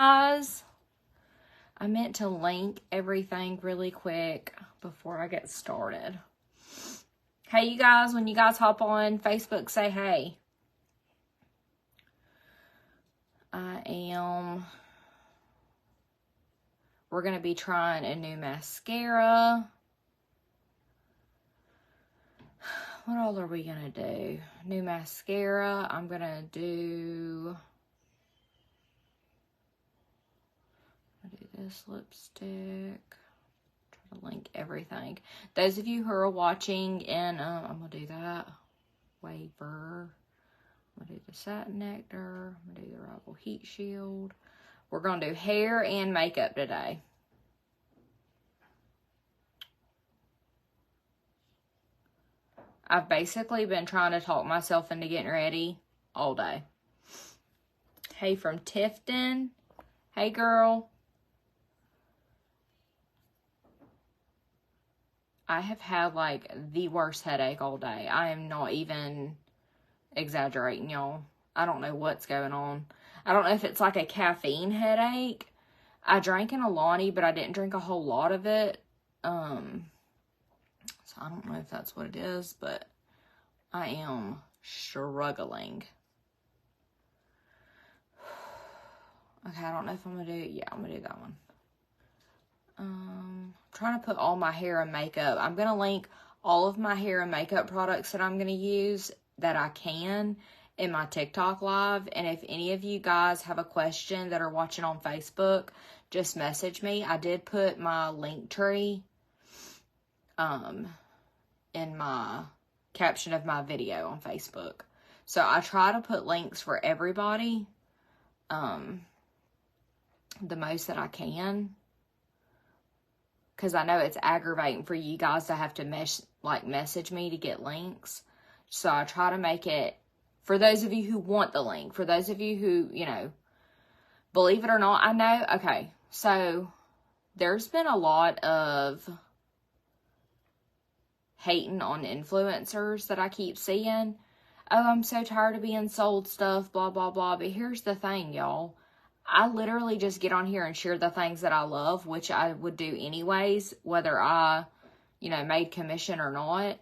Guys, I meant to link everything really quick before I get started. Hey, you guys, when you guys hop on Facebook, say hey. We're going to be trying a new mascara. What all are we going to do? New mascara. I'm going to do this lipstick. Try to link everything. Those of you who are watching, and I'm going to do that. Waver. I'm going to do the Satin Nectar. I'm going to do the Rival Heat Shield. We're going to do hair and makeup today. I've basically been trying to talk myself into getting ready all day. Hey, from Tifton. Hey, girl. I have had, like, the worst headache all day. I am not even exaggerating, y'all. I don't know what's going on. I don't know if it's like a caffeine headache. I drank an Alani, but I didn't drink a whole lot of it. So I don't know if that's what it is, but I am struggling. Okay, I don't know if I'm going to do, yeah, I'm going to do that one. Trying to put all my hair and makeup. I'm going to link all of my hair and makeup products that I'm going to use that I can in my TikTok live. And if any of you guys have a question that are watching on Facebook, just message me. I did put my link tree in my caption of my video on Facebook. So I try to put links for everybody the most that I can. Because I know it's aggravating for you guys to have to message me to get links. So I try to make it, for those of you who want the link, for those of you who, you know, believe it or not, I know, okay, so there's been a lot of hating on influencers that I keep seeing. Oh, I'm so tired of being sold stuff, blah, blah, blah. But here's the thing, y'all. I literally just get on here and share the things that I love, which I would do anyways, whether I, you know, made commission or not.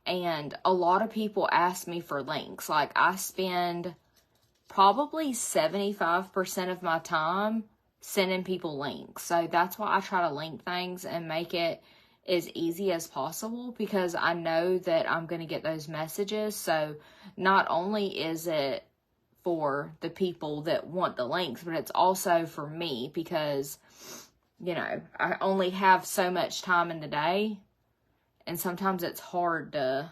And a lot of people ask me for links. Like, I spend probably 75% of my time sending people links. So that's why I try to link things and make it as easy as possible, because I know that I'm going to get those messages. So not only is it for the people that want the links, but it's also for me, because, you know, I only have so much time in the day, and sometimes it's hard to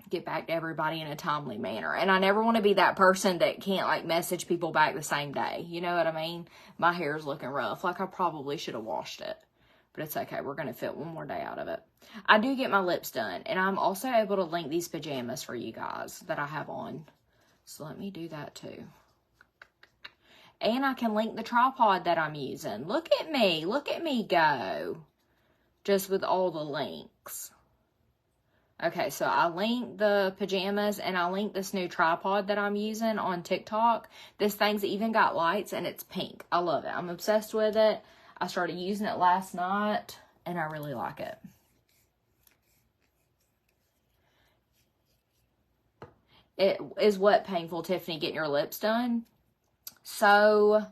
get back to everybody in a timely manner. And I never want to be that person that can't, like, message people back the same day. You know what I mean? My hair's looking rough. Like, I probably should have washed it. But it's okay. We're going to fit one more day out of it. I do get my lips done. And I'm also able to link these pajamas for you guys that I have on. So let me do that too. And I can link the tripod that I'm using. Look at me. Look at me go. Just with all the links. Okay, so I linked the pajamas and I linked this new tripod that I'm using on TikTok. This thing's even got lights and it's pink. I love it. I'm obsessed with it. I started using it last night, and I really like it. It is what painful, Tiffany, getting your lips done? So,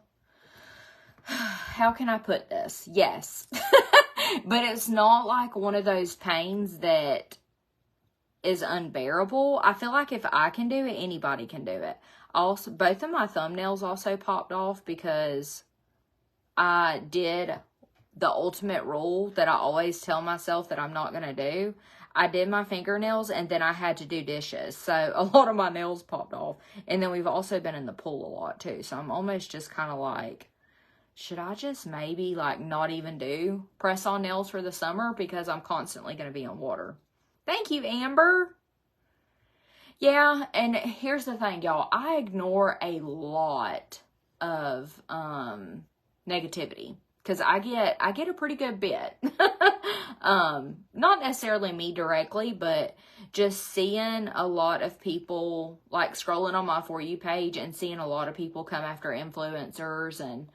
how can I put this? Yes. But it's not like one of those pains that is unbearable. I feel like if I can do it, anybody can do it. Also, both of my thumbnails also popped off because I did the ultimate rule that I always tell myself that I'm not going to do. I did my fingernails and then I had to do dishes. So a lot of my nails popped off. And then we've also been in the pool a lot too. So I'm almost just kind of like, should I just maybe like not even do press on nails for the summer, because I'm constantly going to be in water. Thank you, Amber. Yeah, and here's the thing, y'all. I ignore a lot of negativity. because I get a pretty good bit. Not necessarily me directly, but just seeing a lot of people, like scrolling on my For You page and seeing a lot of people come after influencers and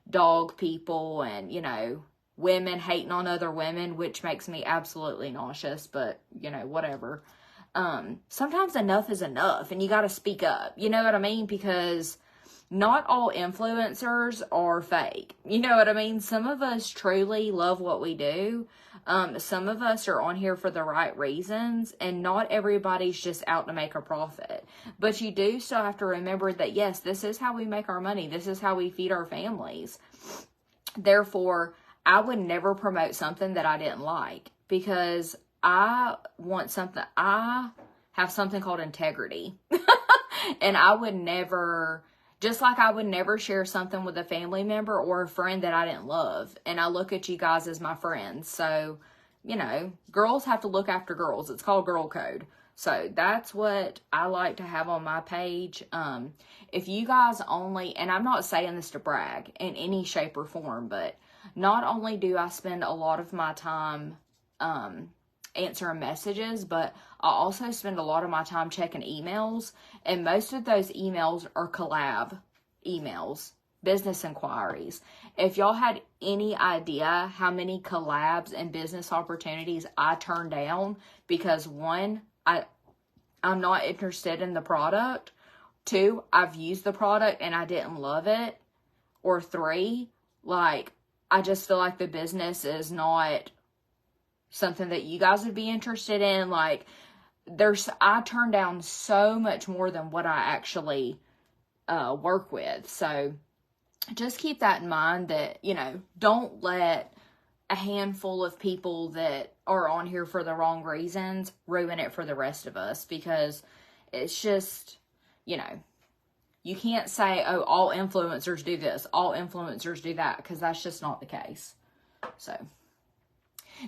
dog people and, you know, women hating on other women, which makes me absolutely nauseous, but, you know, whatever. Sometimes enough is enough and you got to speak up. You know what I mean? Because not all influencers are fake. You know what I mean? Some of us truly love what we do. Some of us are on here for the right reasons, and not everybody's just out to make a profit. But you do still have to remember that, yes, this is how we make our money. This is how we feed our families. Therefore, I would never promote something that I didn't like, because I have something called integrity. And I would never, just like I would never share something with a family member or a friend that I didn't love. And I look at you guys as my friends. So, you know, girls have to look after girls. It's called girl code. So that's what I like to have on my page. If you guys only, and I'm not saying this to brag in any shape or form, but not only do I spend a lot of my time answering messages, but I also spend a lot of my time checking emails, and most of those emails are collab emails, business inquiries. If y'all had any idea how many collabs and business opportunities I turned down because, one, I'm not interested in the product, 2, I've used the product and I didn't love it, or 3, like, I just feel like the business is not something that you guys would be interested in. Like, I turn down so much more than what I actually work with. So just keep that in mind, that, you know, don't let a handful of people that are on here for the wrong reasons ruin it for the rest of us, because it's just, you know, you can't say, oh, all influencers do this, all influencers do that, because that's just not the case. So,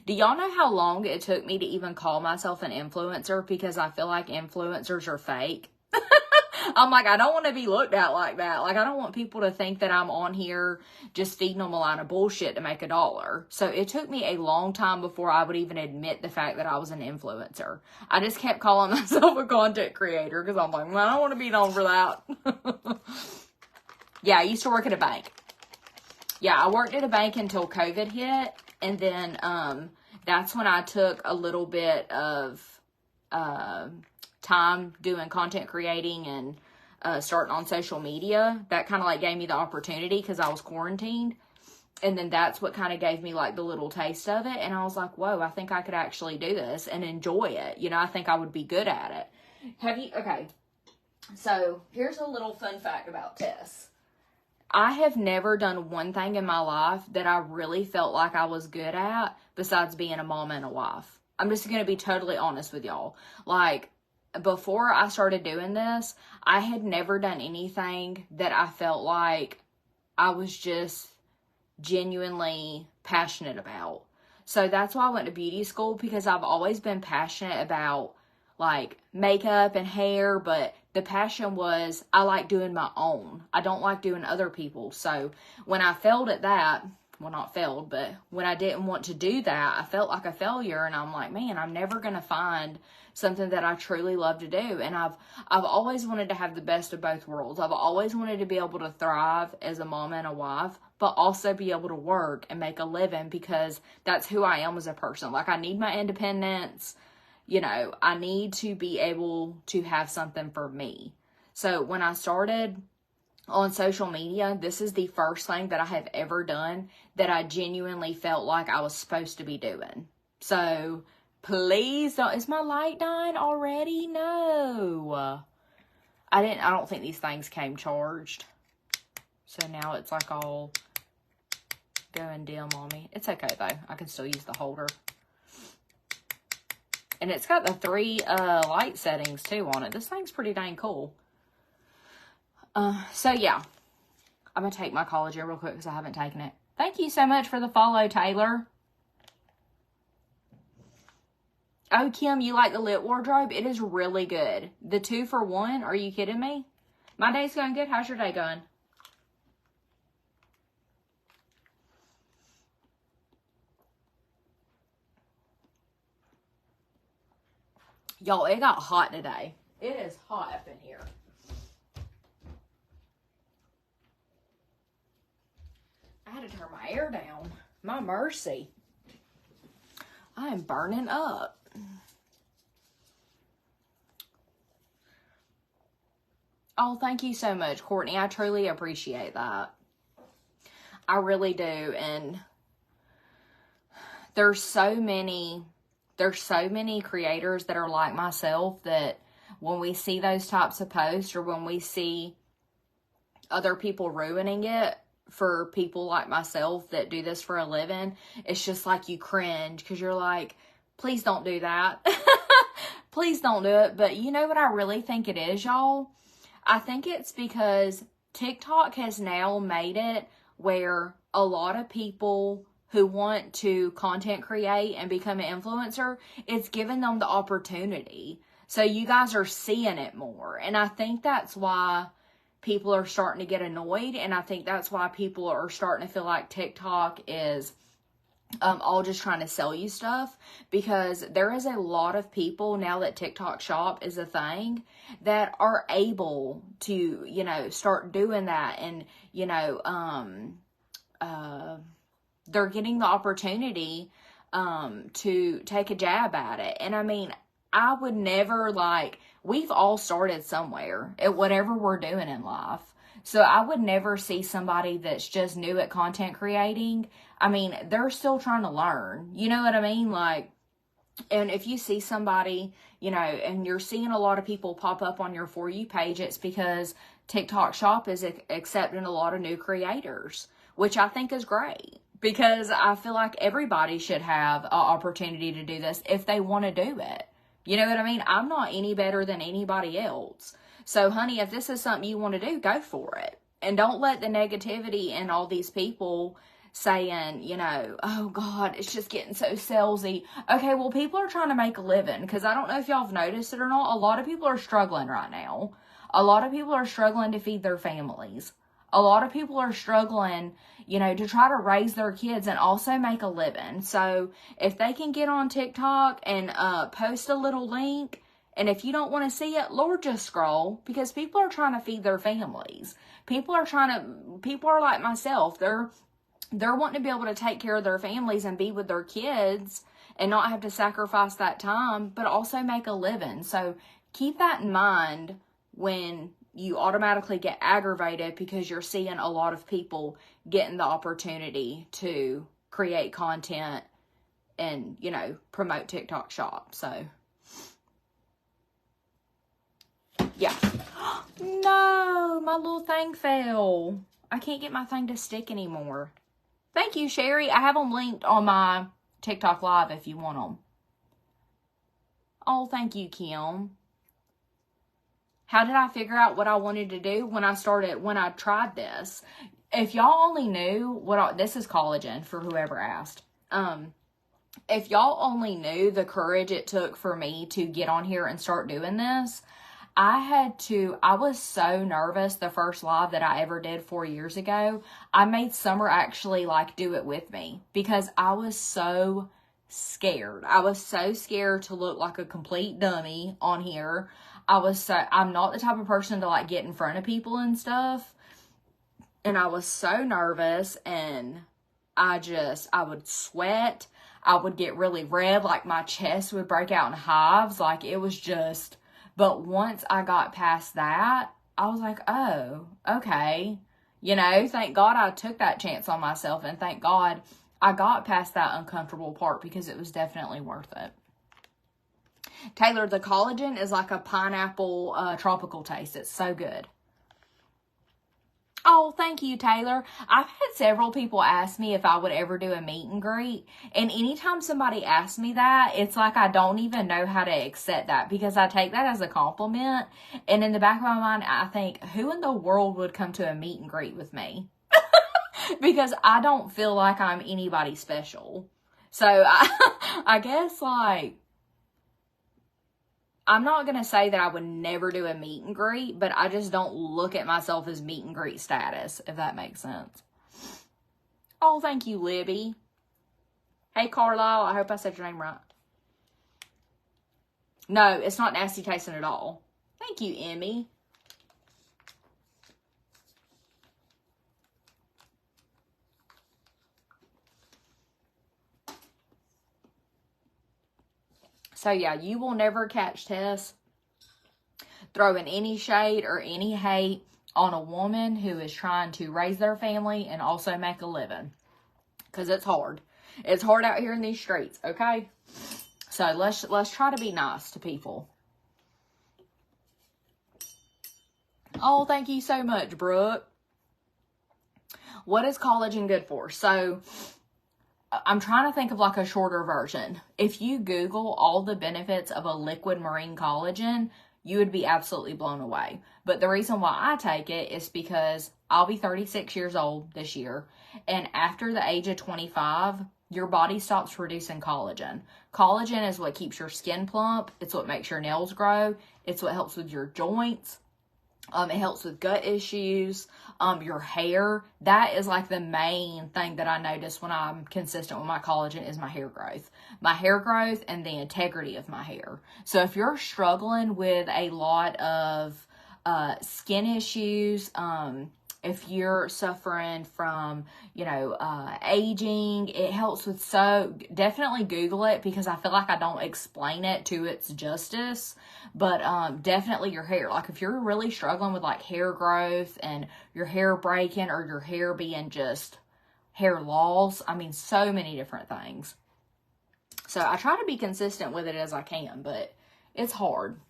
do y'all know how long it took me to even call myself an influencer? Because I feel like influencers are fake. I'm like, I don't want to be looked at like that. Like, I don't want people to think that I'm on here just feeding them a line of bullshit to make $1. So it took me a long time before I would even admit the fact that I was an influencer. I just kept calling myself a content creator because I'm like, well, I don't want to be known for that. Yeah, I used to work at a bank. Yeah, I worked at a bank until COVID hit. And then that's when I took a little bit of time doing content creating and starting on social media. That kind of like gave me the opportunity because I was quarantined. And then that's what kind of gave me like the little taste of it. And I was like, whoa, I think I could actually do this and enjoy it. You know, I think I would be good at it. Okay. So here's a little fun fact about Tess. I have never done one thing in my life that I really felt like I was good at besides being a mom and a wife. I'm just going to be totally honest with y'all. Like, before I started doing this, I had never done anything that I felt like I was just genuinely passionate about. So that's why I went to beauty school, because I've always been passionate about like makeup and hair, but the passion was I like doing my own. I don't like doing other people's. So when I failed at that, well, not failed, but when I didn't want to do that, I felt like a failure, and I'm like, man, I'm never going to find something that I truly love to do. And I've always wanted to have the best of both worlds. I've always wanted to be able to thrive as a mom and a wife, but also be able to work and make a living, because that's who I am as a person. Like, I need my independence. You know, I need to be able to have something for me. So when I started on social media, this is the first thing that I have ever done that I genuinely felt like I was supposed to be doing. So please don't, is my light dying already? No. I don't think these things came charged. So now it's like all going dim on me. It's okay though. I can still use the holder. And it's got the 3 light settings too on it. This thing's pretty dang cool. So yeah, I'm going to take my collagen real quick because I haven't taken it. Thank you so much for the follow, Taylor. Oh, Kim, you like the lip wardrobe? It is really good. The 2 for 1, are you kidding me? My day's going good. How's your day going? Y'all, it got hot today. It is hot up in here. I had to turn my air down. My mercy. I am burning up. Oh, thank you so much, Courtney. I truly appreciate that. I really do. And there's so many creators that are like myself that when we see those types of posts or when we see other people ruining it for people like myself that do this for a living, it's just like you cringe because you're like, please don't do that. Please don't do it. But you know what I really think it is, y'all? I think it's because TikTok has now made it where a lot of people who want to content create and become an influencer, it's giving them the opportunity. So you guys are seeing it more. And I think that's why people are starting to get annoyed. And I think that's why people are starting to feel like TikTok is all just trying to sell you stuff, because there is a lot of people now that TikTok Shop is a thing that are able to, you know, start doing that. And, you know, they're getting the opportunity to take a jab at it. And I mean, I would never, like, we've all started somewhere at whatever we're doing in life. So I would never see somebody that's just new at content creating. I mean, they're still trying to learn. You know what I mean? Like, and if you see somebody, you know, and you're seeing a lot of people pop up on your For You page, it's because TikTok Shop is accepting a lot of new creators, which I think is great. Because I feel like everybody should have an opportunity to do this if they want to do it. You know what I mean? I'm not any better than anybody else. So, honey, if this is something you want to do, go for it. And don't let the negativity and all these people saying, you know, oh, God, it's just getting so salesy. Okay, well, people are trying to make a living. Because I don't know if y'all have noticed it or not. A lot of people are struggling right now. A lot of people are struggling to feed their families. A lot of people are struggling, you know, to try to raise their kids and also make a living. So if they can get on TikTok and post a little link, and if you don't want to see it, Lord, just scroll, because people are trying to feed their families. People are like myself. They're wanting to be able to take care of their families and be with their kids and not have to sacrifice that time, but also make a living. So keep that in mind when you automatically get aggravated because you're seeing a lot of people getting the opportunity to create content and, you know, promote TikTok Shop. So, yeah. No, my little thing fell. I can't get my thing to stick anymore. Thank you, Sherry. I have them linked on my TikTok Live if you want them. Oh, thank you, Kim. How did I figure out what I wanted to do when I tried this? If y'all only knew this is collagen for whoever asked. If y'all only knew the courage it took for me to get on here and start doing this, I was so nervous the first live that I ever did 4 years ago. I made Summer actually like do it with me because I was so scared. I was so scared to look like a complete dummy on here. I'm not the type of person to like get in front of people and stuff. And I was so nervous, and I would sweat. I would get really red, like my chest would break out in hives. Like it was just, but once I got past that, I was like, oh, okay. You know, thank God I took that chance on myself, and thank God I got past that uncomfortable part because it was definitely worth it. Taylor, the collagen is like a pineapple tropical taste. It's so good. Oh, thank you, Taylor. I've had several people ask me if I would ever do a meet and greet. And anytime somebody asks me that, it's like I don't even know how to accept that because I take that as a compliment. And in the back of my mind, I think, who in the world would come to a meet and greet with me? Because I don't feel like I'm anybody special. So I guess like, I'm not going to say that I would never do a meet and greet, but I just don't look at myself as meet and greet status, if that makes sense. Oh, thank you, Libby. Hey, Carlisle. I hope I said your name right. No, it's not nasty tasting at all. Thank you, Emmy. So yeah, you will never catch Tess throwing any shade or any hate on a woman who is trying to raise their family and also make a living. Because it's hard. It's hard out here in these streets, okay? So let's try to be nice to people. Oh, thank you so much, Brooke. What is collagen good for? So I'm trying to think of like a shorter version. If you Google all the benefits of a liquid marine collagen, you would be absolutely blown away. But the reason why I take it is because I'll be 36 years old this year. And after the age of 25, your body stops producing collagen. Collagen is what keeps your skin plump. It's what makes your nails grow. It's what helps with your joints. It helps with gut issues, your hair. That is like the main thing that I notice when I'm consistent with my collagen is my hair growth. My hair growth and the integrity of my hair. So if you're struggling with a lot of skin issues, if you're suffering from, aging, it helps with, so definitely Google it because I feel like I don't explain it to its justice, but definitely your hair. Like if you're really struggling with like hair growth and your hair breaking or your hair being just hair loss, I mean, so many different things. So I try to be consistent with it as I can, but it's hard,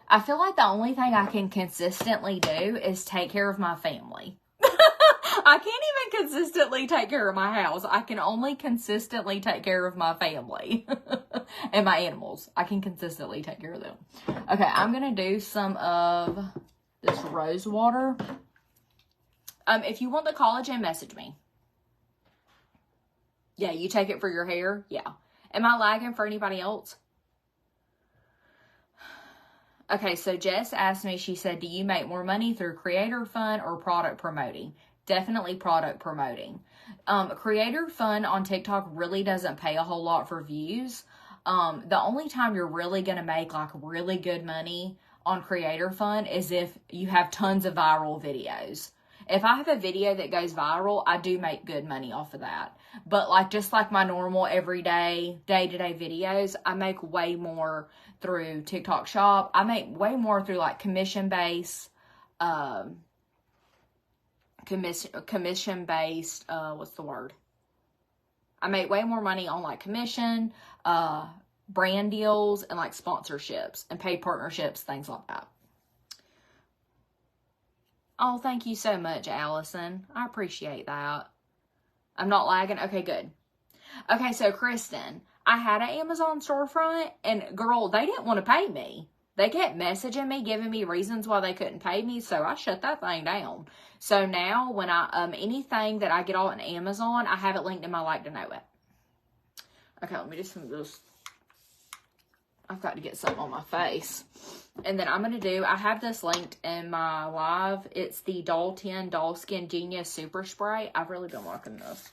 I feel like the only thing I can consistently do is take care of my family. I can't even consistently take care of my house. I can only consistently take care of my family and my animals. I can consistently take care of them. Okay, I'm going to do some of this rose water. If you want the collagen, message me. Yeah, you take it for your hair? Yeah. Am I lagging for anybody else? Okay, so Jess asked me, she said, do you make more money through Creator Fund or product promoting? Definitely product promoting. Creator Fund on TikTok really doesn't pay a whole lot for views. The only time you're really going to make like really good money on Creator Fund is if you have tons of viral videos. If I have a video that goes viral, I do make good money off of that. But like just like my normal everyday, day-to-day videos, I make way more through TikTok Shop. I make way more through like commission-based, commission-based, what's the word? I make way more money on like commission, brand deals, and like sponsorships and paid partnerships, things like that. Oh, thank you so much, Allison. I appreciate that. I'm not lagging. Okay, good. Okay, so Kristen, I had an Amazon storefront, and girl, they didn't want to pay me. They kept messaging me, giving me reasons why they couldn't pay me, so I shut that thing down. So now, when I anything that I get on Amazon, I have it linked in my like to know it. Okay, let me do some of this. I've got to get something on my face. And then I'm going to do, I have this linked in my live. It's the Doll 10 Doll Skin Genius Super Spray. I've really been liking this.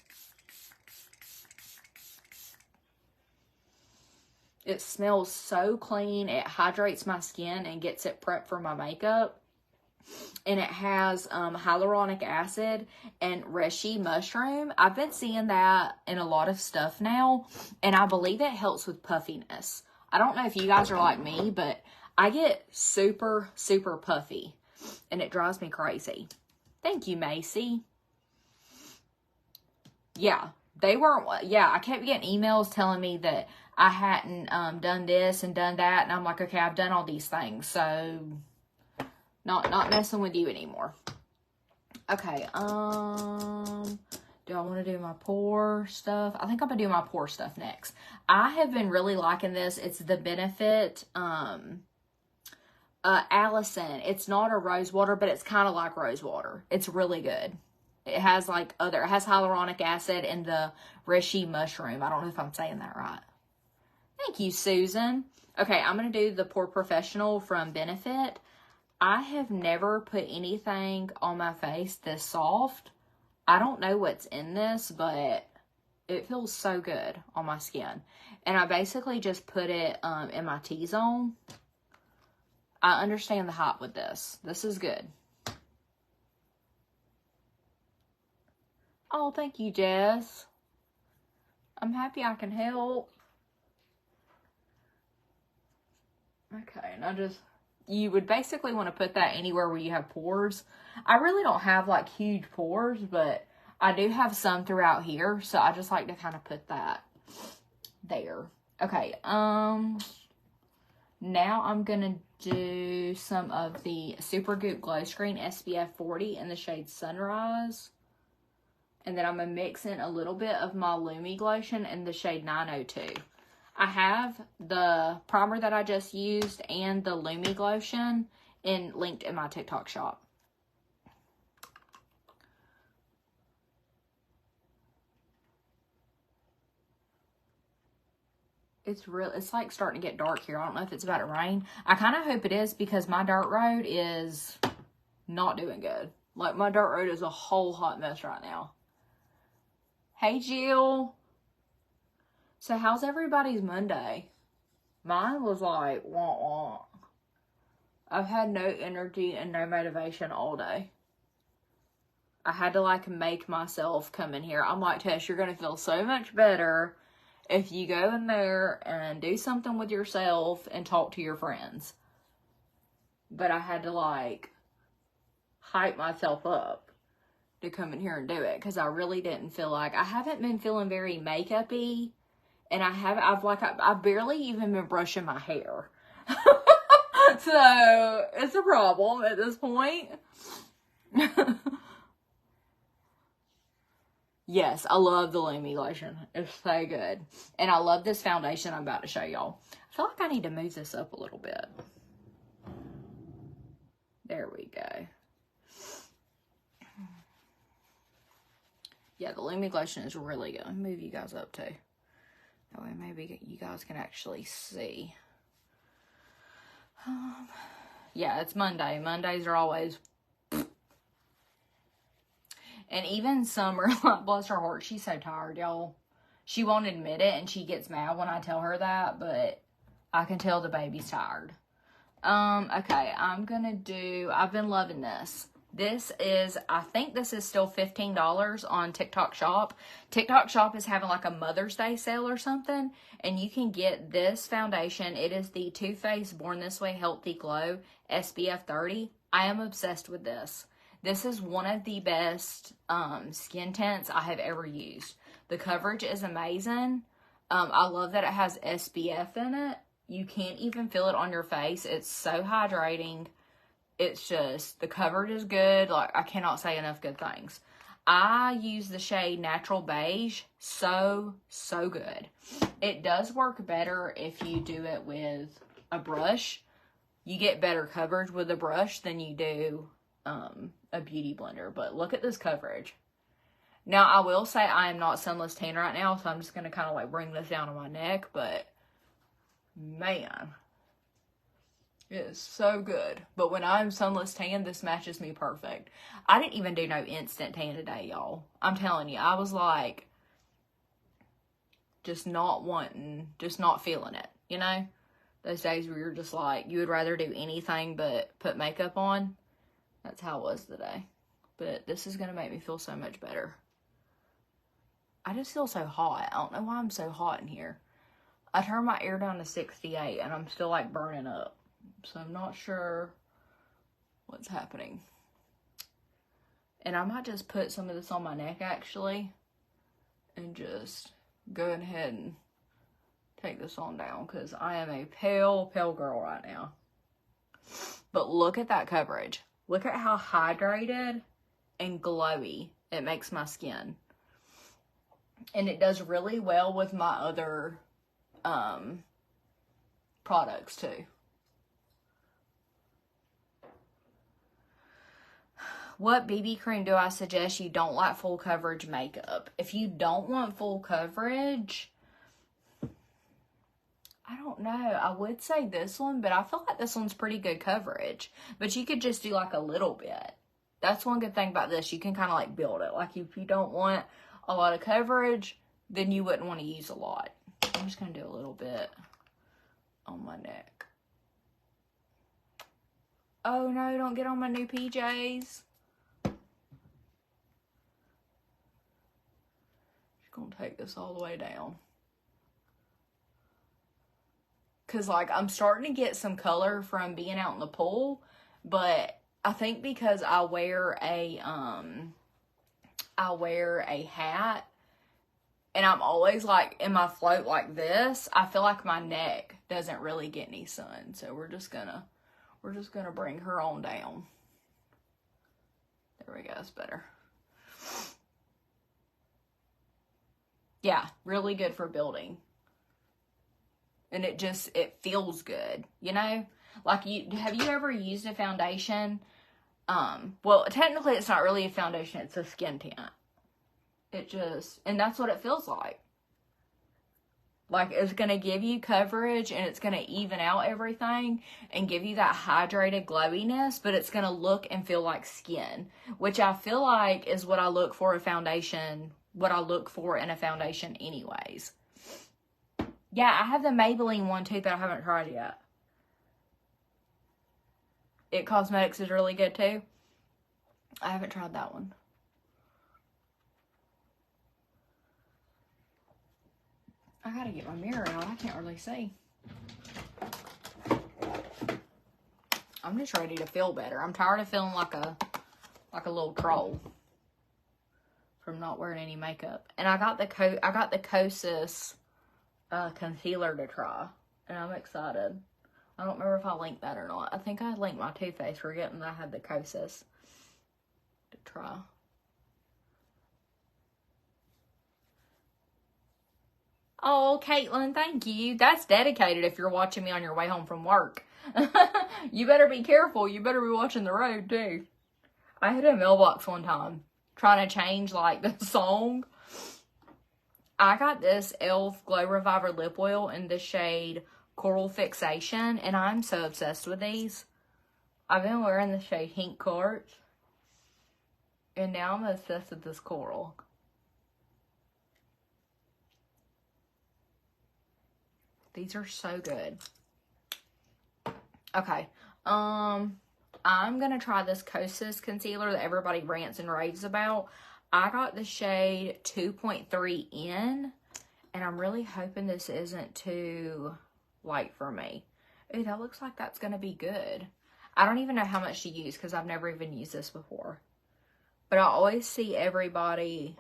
It smells so clean. It hydrates my skin and gets it prepped for my makeup. And it has hyaluronic acid and reishi mushroom. I've been seeing that in a lot of stuff now. And I believe it helps with puffiness. I don't know if you guys are like me, but I get super, super puffy. And it drives me crazy. Thank you, Macy. Yeah, they weren't, I kept getting emails telling me that I hadn't done this and done that. And I'm like, okay, I've done all these things. So, not messing with you anymore. Okay, do I want to do my pore stuff? I think I'm going to do my pore stuff next. I have been really liking this. It's the Benefit, Allison. It's not a rose water, but it's kind of like rose water. It's really good. It has it has hyaluronic acid and the reishi mushroom. I don't know if I'm saying that right. Thank you, Susan. Okay, I'm going to do the Pore Professional from Benefit. I have never put anything on my face this soft. I don't know what's in this, but It feels so good on my skin. And I basically just put it in my T-zone. I understand the hype with this. This is good. Oh, thank you, Jess. I'm happy I can help. Okay, and you would basically want to put that anywhere where you have pores. I really don't have like huge pores, but I do have some throughout here, so I just like to kind of put that there. Okay, now I'm gonna do some of the Supergoop Glow Screen SPF 40 in the shade Sunrise. And then I'm gonna mix in a little bit of my Lumi Glotion in the shade 902. I have the primer that I just used and the Lumi Glotion linked in my TikTok shop. It's like starting to get dark here. I don't know if it's about to rain. I kind of hope it is, because my dirt road is not doing good. Like, my dirt road is a whole hot mess right now. Hey, Jill. So, how's everybody's Monday? Mine was like, wah, wah. I've had no energy and no motivation all day. I had to, like, make myself come in here. I'm like, Tess, you're going to feel so much better if you go in there and do something with yourself and talk to your friends. But I had to, like, hype myself up to come in here and do it, because I really didn't feel like, I haven't been feeling very makeup-y, and I've barely even been brushing my hair. So, it's a problem at this point. Yes, I love the Lumi Lotion. It's so good. And I love this foundation I'm about to show y'all. I feel like I need to move this up a little bit. There we go. Yeah, the Lumi Lotion is really good. Let me move you guys up too. That way maybe you guys can actually see. Yeah, it's Monday. Mondays are always... And even Summer, like, bless her heart, she's so tired, y'all. She won't admit it, and she gets mad when I tell her that, but I can tell the baby's tired. Okay, I've been loving this. This is, I think this is still $15 on TikTok Shop. TikTok Shop is having like a Mother's Day sale or something, and you can get this foundation. It is the Too Faced Born This Way Healthy Glow SPF 30. I am obsessed with this. This is one of the best skin tints I have ever used. The coverage is amazing. I love that it has SPF in it. You can't even feel it on your face. It's so hydrating. It's just, the coverage is good. Like, I cannot say enough good things. I use the shade Natural Beige. So, so good. It does work better if you do it with a brush. You get better coverage with a brush than you do a beauty blender. But look at this coverage. Now, I will say I am not sunless tan right now, so I'm just going to kind of like bring this down on my neck. But, man, it is so good. But when I'm sunless tan, this matches me perfect. I didn't even do no instant tan today, y'all. I'm telling you, I was like, just not feeling it, you know? Those days where you're just like, you would rather do anything but put makeup on. That's how it was today. But this is going to make me feel so much better. I just feel so hot. I don't know why I'm so hot in here. I turned my air down to 68 and I'm still like burning up. So I'm not sure what's happening. And I might just put some of this on my neck actually. And just go ahead and take this on down. Because I am a pale, pale girl right now. But look at that coverage. Look at how hydrated and glowy it makes my skin. And it does really well with my other products too. What BB cream do I suggest you don't like full coverage makeup? If you don't want full coverage, I don't know. I would say this one, but I feel like this one's pretty good coverage. But you could just do like a little bit. That's one good thing about this. You can kind of like build it. Like if you don't want a lot of coverage, then you wouldn't want to use a lot. I'm just going to do a little bit on my neck. Oh no, don't get on my new PJs. Just gonna take this all the way down. Cause like I'm starting to get some color from being out in the pool, but I think because I wear a hat and I'm always like in my float like this, I feel like my neck doesn't really get any sun. So we're just gonna bring her on down. There we go, it's better. Yeah, really good for building. And it feels good, you know? Like, have you ever used a foundation? Well, technically it's not really a foundation, it's a skin tint. And that's what it feels like. Like, it's going to give you coverage and it's going to even out everything and give you that hydrated glowiness, but it's going to look and feel like skin, which I feel like is what I look for in a foundation anyways. Yeah, I have the Maybelline one too that I haven't tried yet. It Cosmetics is really good too. I haven't tried that one. I gotta get my mirror out. I can't really see. I'm just ready to feel better. I'm tired of feeling like a little troll from not wearing any makeup. And I got the Kosas concealer to try, and I'm excited. I don't remember if I linked that or not. I think I linked my Too Faced, forgetting that I had the Kosas to try. Oh, Caitlin, thank you. That's dedicated if you're watching me on your way home from work. You better be careful. You better be watching the road, too. I hit a mailbox one time trying to change, like, the song. I got this e.l.f. Glow Reviver Lip Oil in the shade Coral Fixation, and I'm so obsessed with these. I've been wearing the shade Pink Quartz, and now I'm obsessed with this coral. These are so good. Okay. I'm going to try this Kosas concealer that everybody rants and raves about. I got the shade 2.3N, and I'm really hoping this isn't too light for me. Ooh, that looks like that's going to be good. I don't even know how much to use because I've never even used this before. But I always see everybody,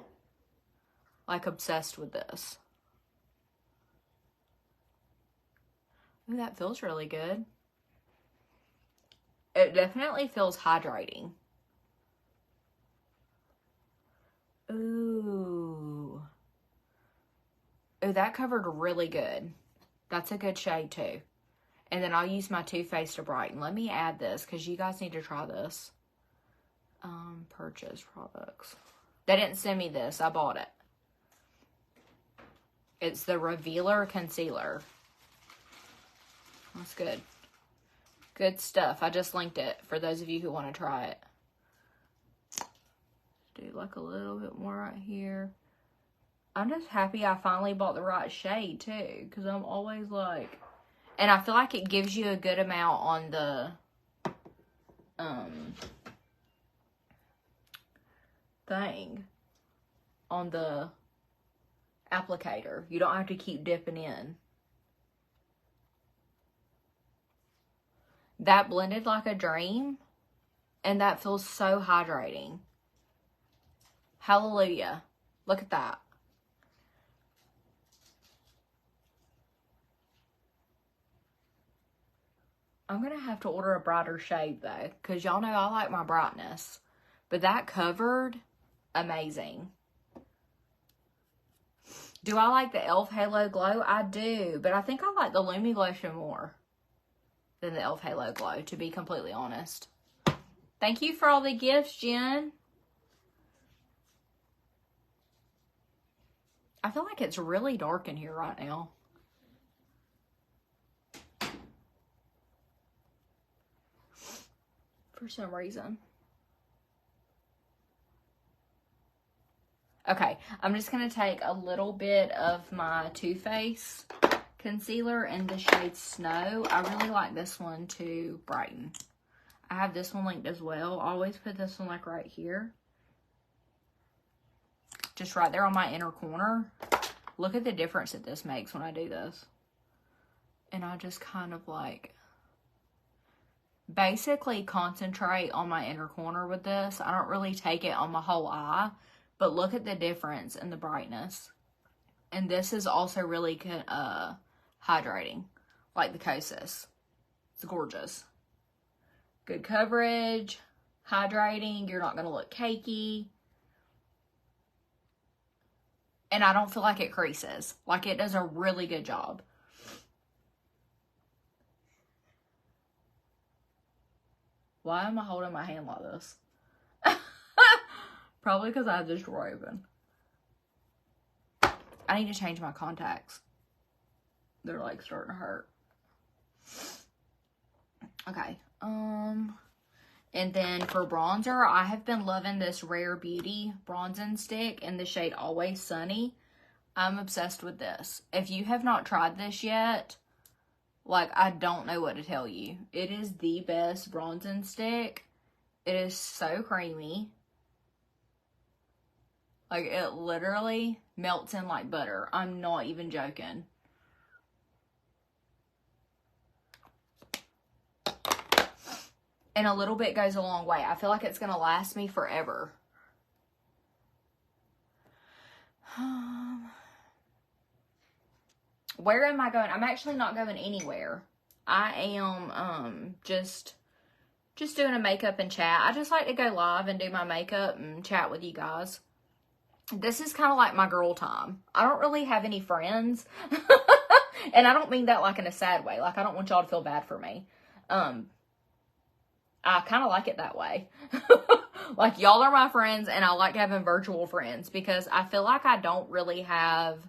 like, obsessed with this. Ooh, that feels really good. It definitely feels hydrating. Ooh. Ooh, that covered really good. That's a good shade too. And then I'll use my Too Faced to brighten. Let me add this because you guys need to try this. Purchase products. They didn't send me this. I bought it. It's the Revealer Concealer. That's good. Good stuff. I just linked it for those of you who want to try it. Do like a little bit more right here. I'm just happy I finally bought the right shade too, because I'm always like, and I feel like it gives you a good amount on the thing, on the applicator. You don't have to keep dipping in. That blended like a dream, and that feels so hydrating. Hallelujah. Look at that. I'm going to have to order a brighter shade, though, because y'all know I like my brightness. But that covered, amazing. Do I like the e.l.f. Halo Glow? I do, but I think I like the Lumi Glotion more than the e.l.f. Halo Glow, to be completely honest. Thank you for all the gifts, Jen. I feel like it's really dark in here right now. For some reason. Okay, I'm just going to take a little bit of my Too Faced concealer in the shade Snow. I really like this one to brighten. I have this one linked as well. I always put this one like right here. Just right there on my inner corner. Look at the difference that this makes when I do this. And I just kind of like basically concentrate on my inner corner with this. I don't really take it on my whole eye. But look at the difference in the brightness. And this is also really hydrating. Like the Kosas. It's gorgeous. Good coverage. Hydrating. You're not going to look cakey. And I don't feel like it creases. Like it does a really good job. Why am I holding my hand like this? Probably because I have this drawer open. I need to change my contacts. They're like starting to hurt. Okay. And then for bronzer, I have been loving this Rare Beauty bronzing stick in the shade Always Sunny. I'm obsessed with this. If you have not tried this yet, like, I don't know what to tell you. It is the best bronzing stick. It is so creamy. Like, it literally melts in like butter. I'm not even joking. And a little bit goes a long way. I feel like it's going to last me forever. Where am I going? I'm actually not going anywhere. I am just doing a makeup and chat. I just like to go live and do my makeup and chat with you guys. This is kind of like my girl time. I don't really have any friends. And I don't mean that like in a sad way. Like, I don't want y'all to feel bad for me. I kind of like it that way. Like, y'all are my friends, and I like having virtual friends because I feel like I don't really have,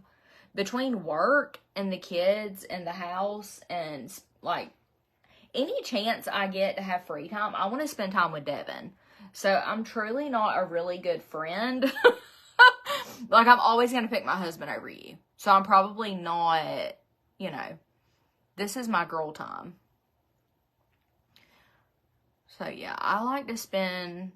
between work and the kids and the house and, like, any chance I get to have free time, I want to spend time with Devin. So, I'm truly not a really good friend. Like, I'm always going to pick my husband over you. So, I'm probably not, you know, this is my girl time. So, yeah, I like to spend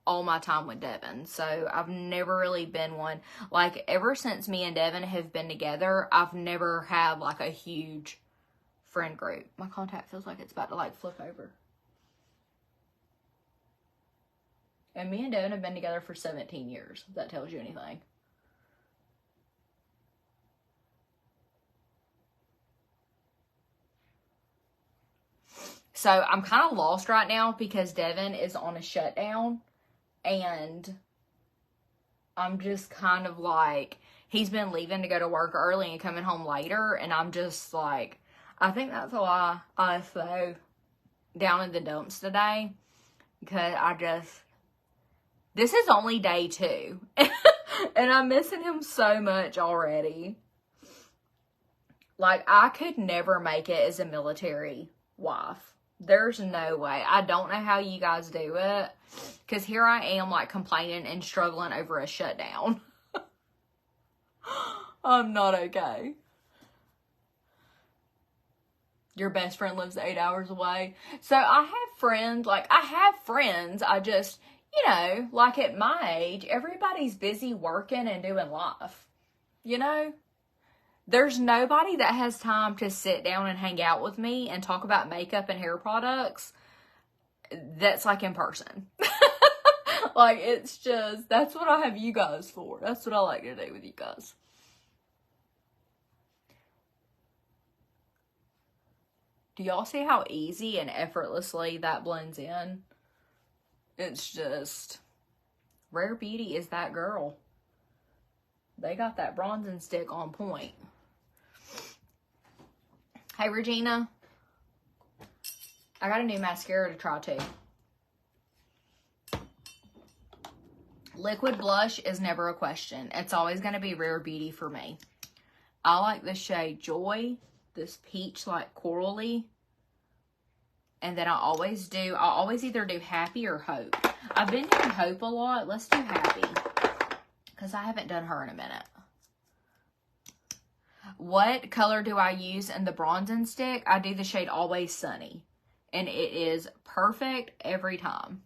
all my time with Devin. So, I've never really been one. Like, ever since me and Devin have been together, I've never had, like, a huge friend group. My contact feels like it's about to, like, flip over. And me and Devin have been together for 17 years, if that tells you anything. So, I'm kind of lost right now because Devin is on a shutdown. And I'm just kind of like, he's been leaving to go to work early and coming home later. And I'm just like, I think that's why I was so down in the dumps today. Because this is only day 2. And I'm missing him so much already. Like, I could never make it as a military wife. There's no way. I don't know how you guys do it. Because here I am, like, complaining and struggling over a shutdown. I'm not okay. Your best friend lives 8 hours away. So, I have friends. I just, you know, like at my age, everybody's busy working and doing life. You know? There's nobody that has time to sit down and hang out with me and talk about makeup and hair products that's like in person. Like, it's just, that's what I have you guys for. That's what I like to do with you guys. Do y'all see how easy and effortlessly that blends in? It's just, Rare Beauty is that girl. They got that bronzing stick on point. Hey, Regina. I got a new mascara to try, too. Liquid blush is never a question. It's always going to be Rare Beauty for me. I like the shade Joy. This peach, like, corally. And then I always either do Happy or Hope. I've been doing Hope a lot. Let's do Happy. because I haven't done her in a minute. What color do I use in the bronzing stick? I do the shade Always Sunny. And it is perfect every time.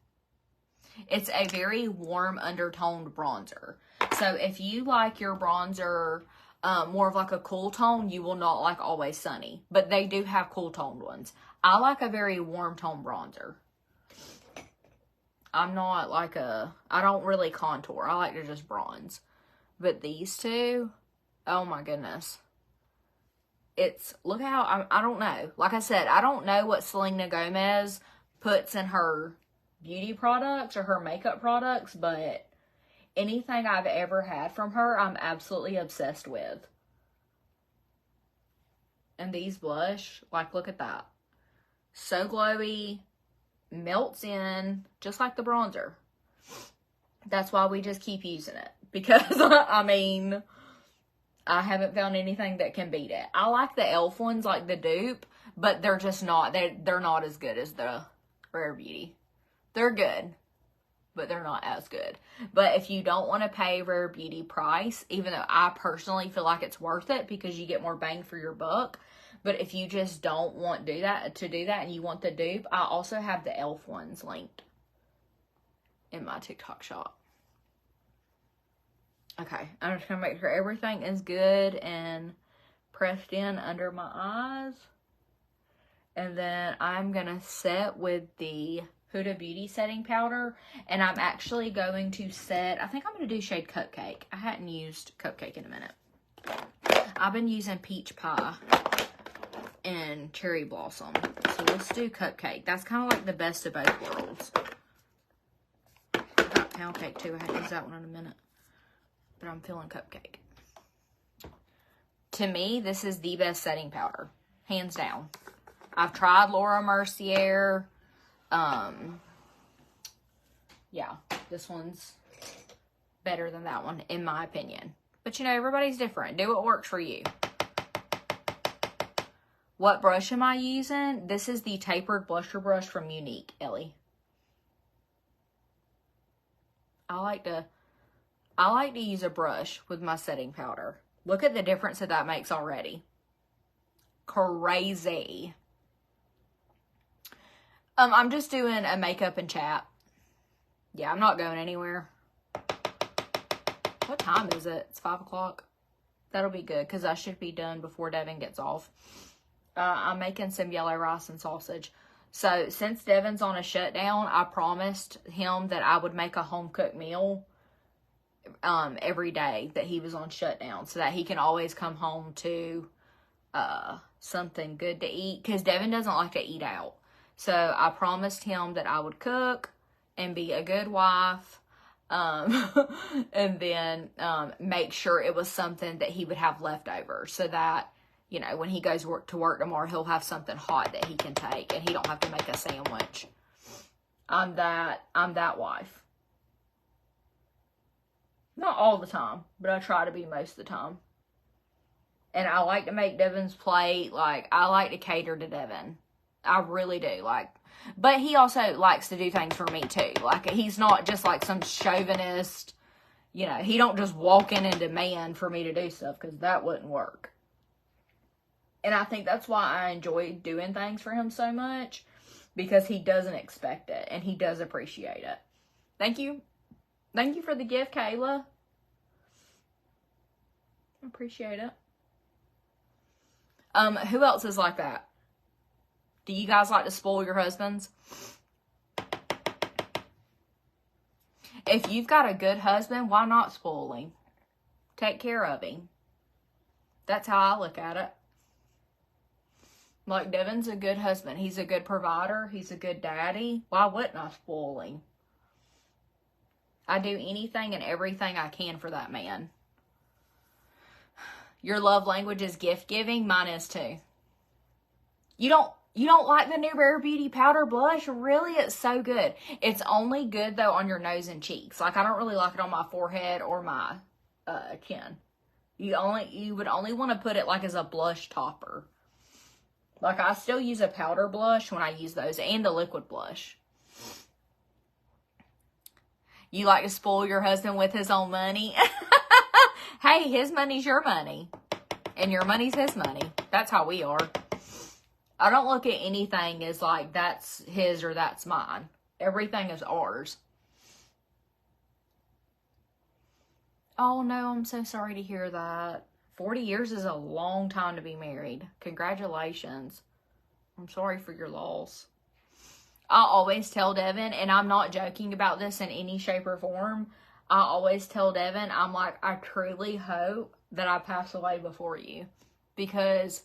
It's a very warm undertoned bronzer. So if you like your bronzer more of like a cool tone, you will not like Always Sunny. But they do have cool toned ones. I like a very warm tone bronzer. I'm not like I don't really contour. I like to just bronze. But these two, oh my goodness. Look how, I don't know. Like I said, I don't know what Selena Gomez puts in her beauty products or her makeup products, but anything I've ever had from her, I'm absolutely obsessed with. And these blush, like, look at that. So glowy, melts in, just like the bronzer. That's why we just keep using it. Because, I mean, I haven't found anything that can beat it. I like the e.l.f. ones, like the dupe, but they're just not, they're not as good as the Rare Beauty. They're good, but they're not as good. But if you don't want to pay Rare Beauty price, even though I personally feel like it's worth it because you get more bang for your buck, but if you just don't want to do that and you want the dupe, I also have the e.l.f. ones linked in my TikTok shop. Okay, I'm just going to make sure everything is good and pressed in under my eyes. And then I'm going to set with the Huda Beauty setting powder. And I'm actually going to set, I think I'm going to do shade Cupcake. I hadn't used Cupcake in a minute. I've been using Peach Pie and Cherry Blossom. So let's do Cupcake. That's kind of like the best of both worlds. I've got Pound Cake too. I haven't used that one in a minute. But I'm feeling Cupcake. To me, this is the best setting powder. Hands down. I've tried Laura Mercier. Yeah, this one's better than that one, in my opinion. But, you know, everybody's different. Do what works for you. What brush am I using? This is the tapered blusher brush from Younique, Ellie. I like to use a brush with my setting powder. Look at the difference that makes already. Crazy. I'm just doing a makeup and chat. Yeah, I'm not going anywhere. What time is it? It's 5 o'clock. That'll be good because I should be done before Devin gets off. I'm making some yellow rice and sausage. So since Devin's on a shutdown, I promised him that I would make a home-cooked meal every day that he was on shutdown so that he can always come home to something good to eat because Devin doesn't like to eat out. So I promised him that I would cook and be a good wife and then make sure it was something that he would have left over so that, you know, when he goes to work tomorrow, he'll have something hot that he can take and he don't have to make a sandwich. I'm that wife. Not all the time, but I try to be most of the time. And I like to make Devin's plate. Like, I like to cater to Devin. I really do. Like, but he also likes to do things for me too. Like, he's not just like some chauvinist, you know, he don't just walk in and demand for me to do stuff because that wouldn't work. And I think that's why I enjoy doing things for him so much because he doesn't expect it and he does appreciate it. Thank you. Thank you for the gift, Kayla. Appreciate it. Who else is like that? Do you guys like to spoil your husbands? If you've got a good husband, why not spoil him? Take care of him. That's how I look at it. Like, Devin's a good husband. He's a good provider. He's a good daddy. Why wouldn't I spoil him? I do anything and everything I can for that man. Your love language is gift giving. Mine is too. You don't like the new Rare Beauty powder blush? Really? It's so good. It's only good though on your nose and cheeks. Like, I don't really like it on my forehead or my chin. You would only want to put it like as a blush topper. Like, I still use a powder blush when I use those and the liquid blush. You like to spoil your husband with his own money? Hey, his money's your money. And your money's his money. That's how we are. I don't look at anything as like that's his or that's mine. Everything is ours. Oh no, I'm so sorry to hear that. 40 years is a long time to be married. Congratulations. I'm sorry for your loss. I always tell Devin, and I'm not joking about this in any shape or form, I always tell Devin, I'm like, I truly hope that I pass away before you. Because,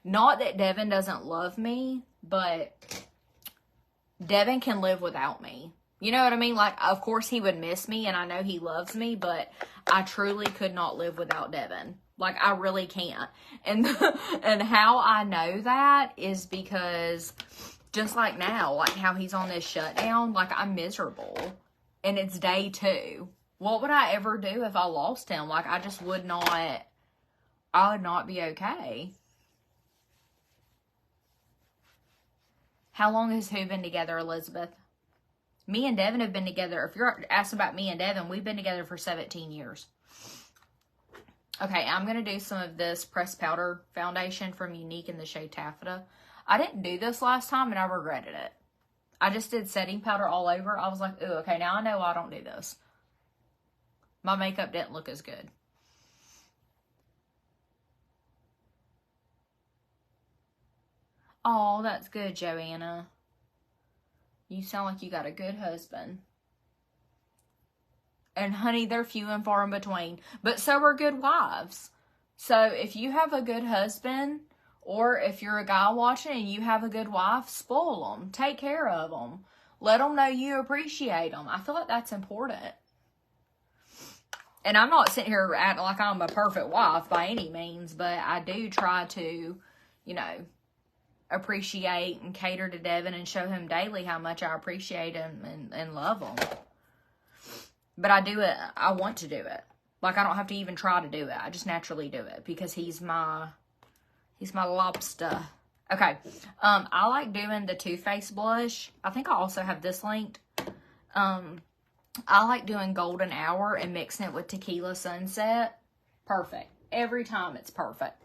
not that Devin doesn't love me, but Devin can live without me. You know what I mean? Like, of course he would miss me, and I know he loves me, but I truly could not live without Devin. Like, I really can't. And, and how I know that is because, just like now, like how he's on this shutdown, like, I'm miserable. And it's day 2. What would I ever do if I lost him? Like, I just would not, I would not be okay. How long has who been together, Elizabeth? Me and Devin have been together. If you're asking about me and Devin, we've been together for 17 years. Okay, I'm going to do some of this pressed powder foundation from Younique in the shade Taffeta. I didn't do this last time and I regretted it. I just did setting powder all over. I was like, ooh, okay, now I know I don't do this. My makeup didn't look as good. Oh, that's good, Joanna. You sound like you got a good husband. And honey, they're few and far in between. But so are good wives. So if you have a good husband, or if you're a guy watching and you have a good wife, spoil them. Take care of them. Let them know you appreciate them. I feel like that's important. And I'm not sitting here acting like I'm a perfect wife by any means, but I do try to, you know, appreciate and cater to Devin and show him daily how much I appreciate him and love him. But I do it, I want to do it. Like, I don't have to even try to do it. I just naturally do it because he's my lobster. Okay, I like doing the Too Faced blush. I think I also have this linked. I like doing Golden Hour and mixing it with Tequila Sunset. Perfect. Every time it's perfect.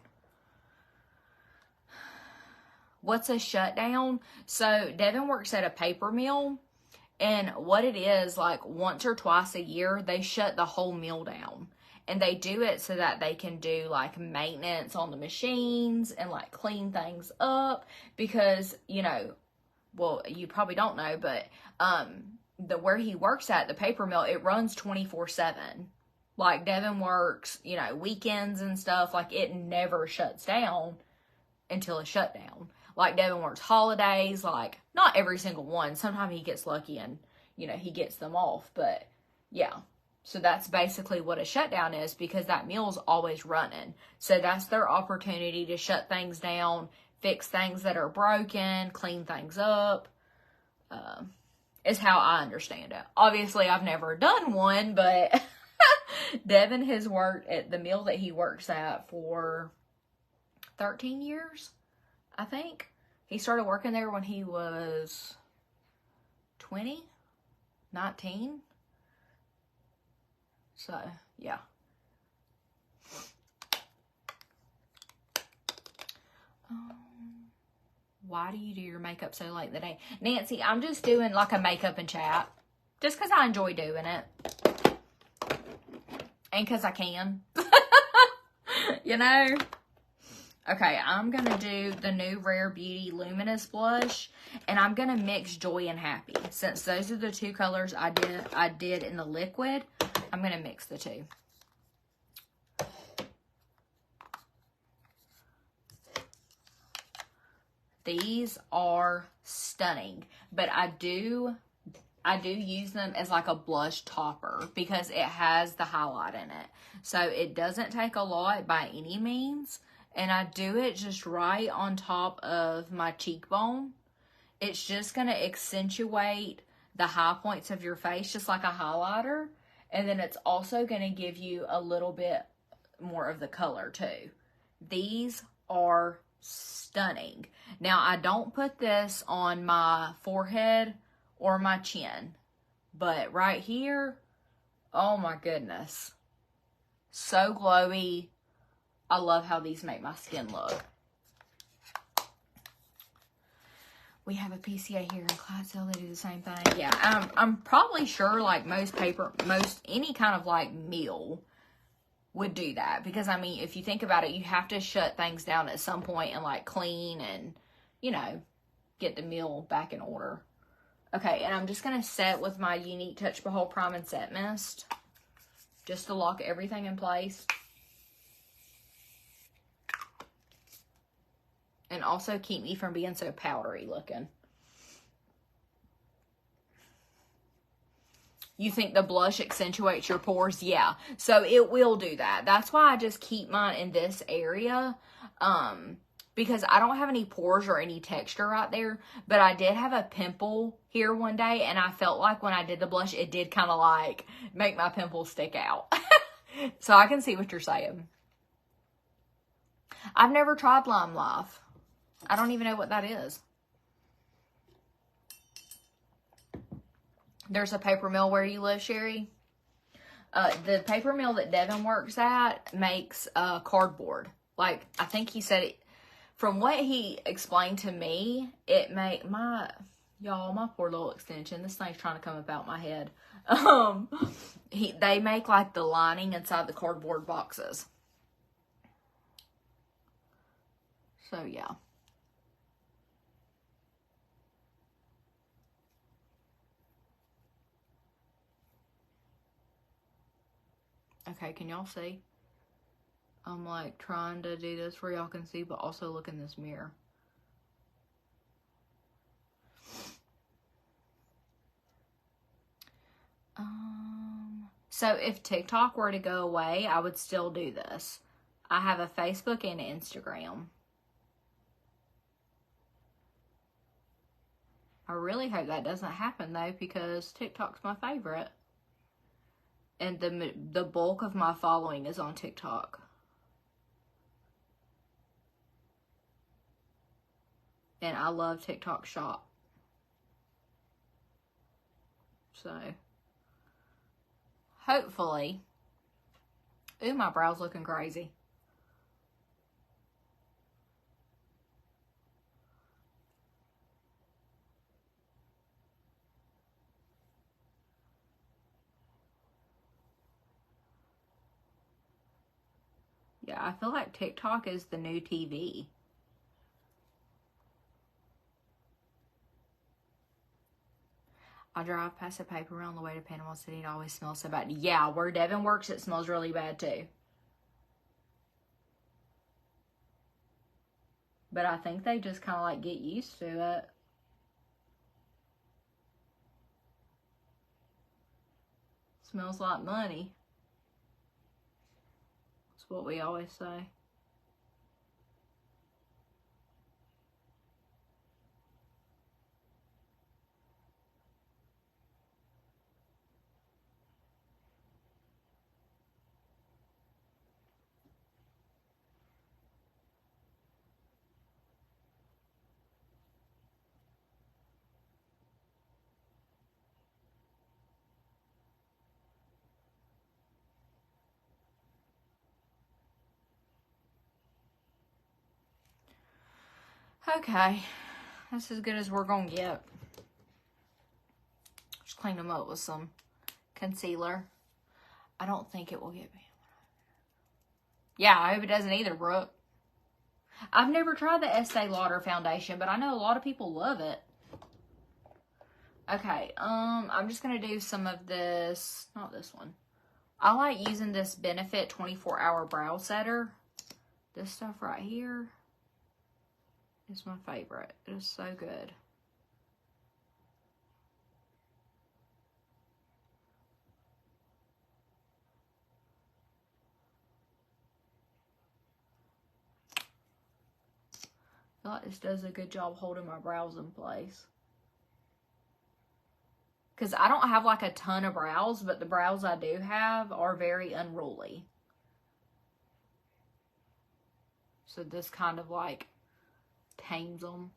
What's a shutdown? So, Devin works at a paper mill. And what it is, like, once or twice a year, they shut the whole mill down. And they do it so that they can do, like, maintenance on the machines and, like, clean things up. Because, you know, well, you probably don't know, but where he works at, the paper mill, it runs 24/7. Like, Devin works, you know, weekends and stuff. Like, it never shuts down until it's shut down. Like, Devin works holidays, like, not every single one. Sometimes he gets lucky and, you know, he gets them off. But, yeah. So, that's basically what a shutdown is because that mill's always running. So, that's their opportunity to shut things down, fix things that are broken, clean things up. Is how I understand it. Obviously, I've never done one, but Devin has worked at the mill that he works at for 13 years, I think. He started working there when he was 20, 19. So, yeah. Why do you do your makeup so late in the day? Nancy, I'm just doing like a makeup and chat. Just because I enjoy doing it. And because I can. You know? Okay, I'm going to do the new Rare Beauty Luminous Blush. And I'm going to mix Joy and Happy. Since those are the two colors I did in the liquid, I'm going to mix the two. These are stunning. But I do use them as like a blush topper because it has the highlight in it. So it doesn't take a lot by any means. And I do it just right on top of my cheekbone. It's just going to accentuate the high points of your face just like a highlighter. And then it's also going to give you a little bit more of the color too. These are stunning. Now, I don't put this on my forehead or my chin. But right here, oh my goodness. So glowy. I love how these make my skin look. We have a PCA here in Clydesdale. They do the same thing. Yeah, I'm probably sure like most any kind of like meal would do that. Because, I mean, if you think about it, you have to shut things down at some point and like clean and, you know, get the meal back in order. Okay, and I'm just going to set with my Unique Touch Behold Prime and Set Mist. Just to lock everything in place. And also keep me from being so powdery looking. You think the blush accentuates your pores? Yeah. So it will do that. That's why I just keep mine in this area. Because I don't have any pores or any texture right there. But I did have a pimple here one day. And I felt like when I did the blush, it did kind of like make my pimple stick out. So I can see what you're saying. I've never tried Lime Life. I don't even know what that is. There's a paper mill where you live, Sherry. The paper mill that Devin works at makes cardboard. Like, I think he said it, from what he explained to me, it make y'all, my poor little extension. This thing's trying to come up out my head. They make like the lining inside the cardboard boxes. So, yeah. Okay, can y'all see? I'm like trying to do this where y'all can see, but also look in this mirror. So if TikTok were to go away, I would still do this. I have a Facebook and Instagram. I really hope that doesn't happen though, because TikTok's my favorite. And the bulk of my following is on TikTok. And I love TikTok Shop. So, hopefully. Ooh, my brow's looking crazy. Yeah, I feel like TikTok is the new TV. I drive past a paper mill on the way to Panama City. It always smells so bad. Yeah, where Devin works, it smells really bad too. But I think they just kind of like get used to it. Smells like money. That's what we always say. Okay, that's as good as we're gonna get. Just clean them up with some concealer. I don't think it will get me. Yeah, I hope it doesn't either, Brooke. I've never tried the Estee Lauder foundation, but I know a lot of people love it. Okay, I'm just gonna do some of this, not this one. I like using this Benefit 24-Hour Brow Setter. This stuff right here is my favorite. It is so good. I feel like this does a good job holding my brows in place. Because I don't have like a ton of brows, but the brows I do have are very unruly. So this kind of like tames them.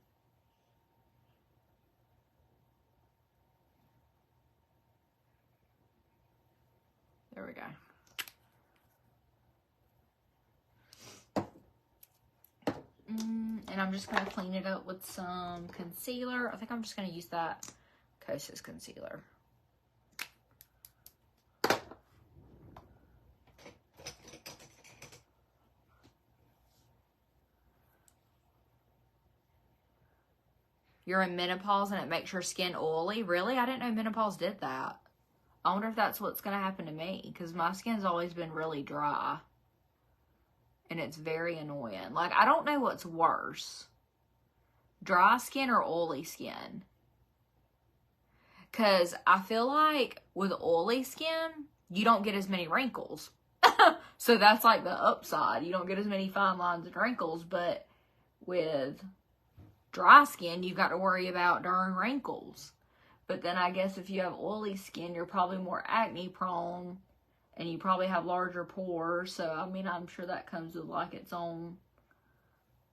There we go. And I'm just going to clean it up with some concealer. I think I'm just going to use that Kosas concealer. You're in menopause and it makes your skin oily. Really? I didn't know menopause did that. I wonder if that's what's going to happen to me. Because my skin's always been really dry. And it's very annoying. Like, I don't know what's worse. Dry skin or oily skin. Because I feel like with oily skin, you don't get as many wrinkles. So that's like the upside. You don't get as many fine lines and wrinkles. But with dry skin, you've got to worry about darn wrinkles. But then I guess if you have oily skin, you're probably more acne prone. And you probably have larger pores. So, I mean, I'm sure that comes with like its own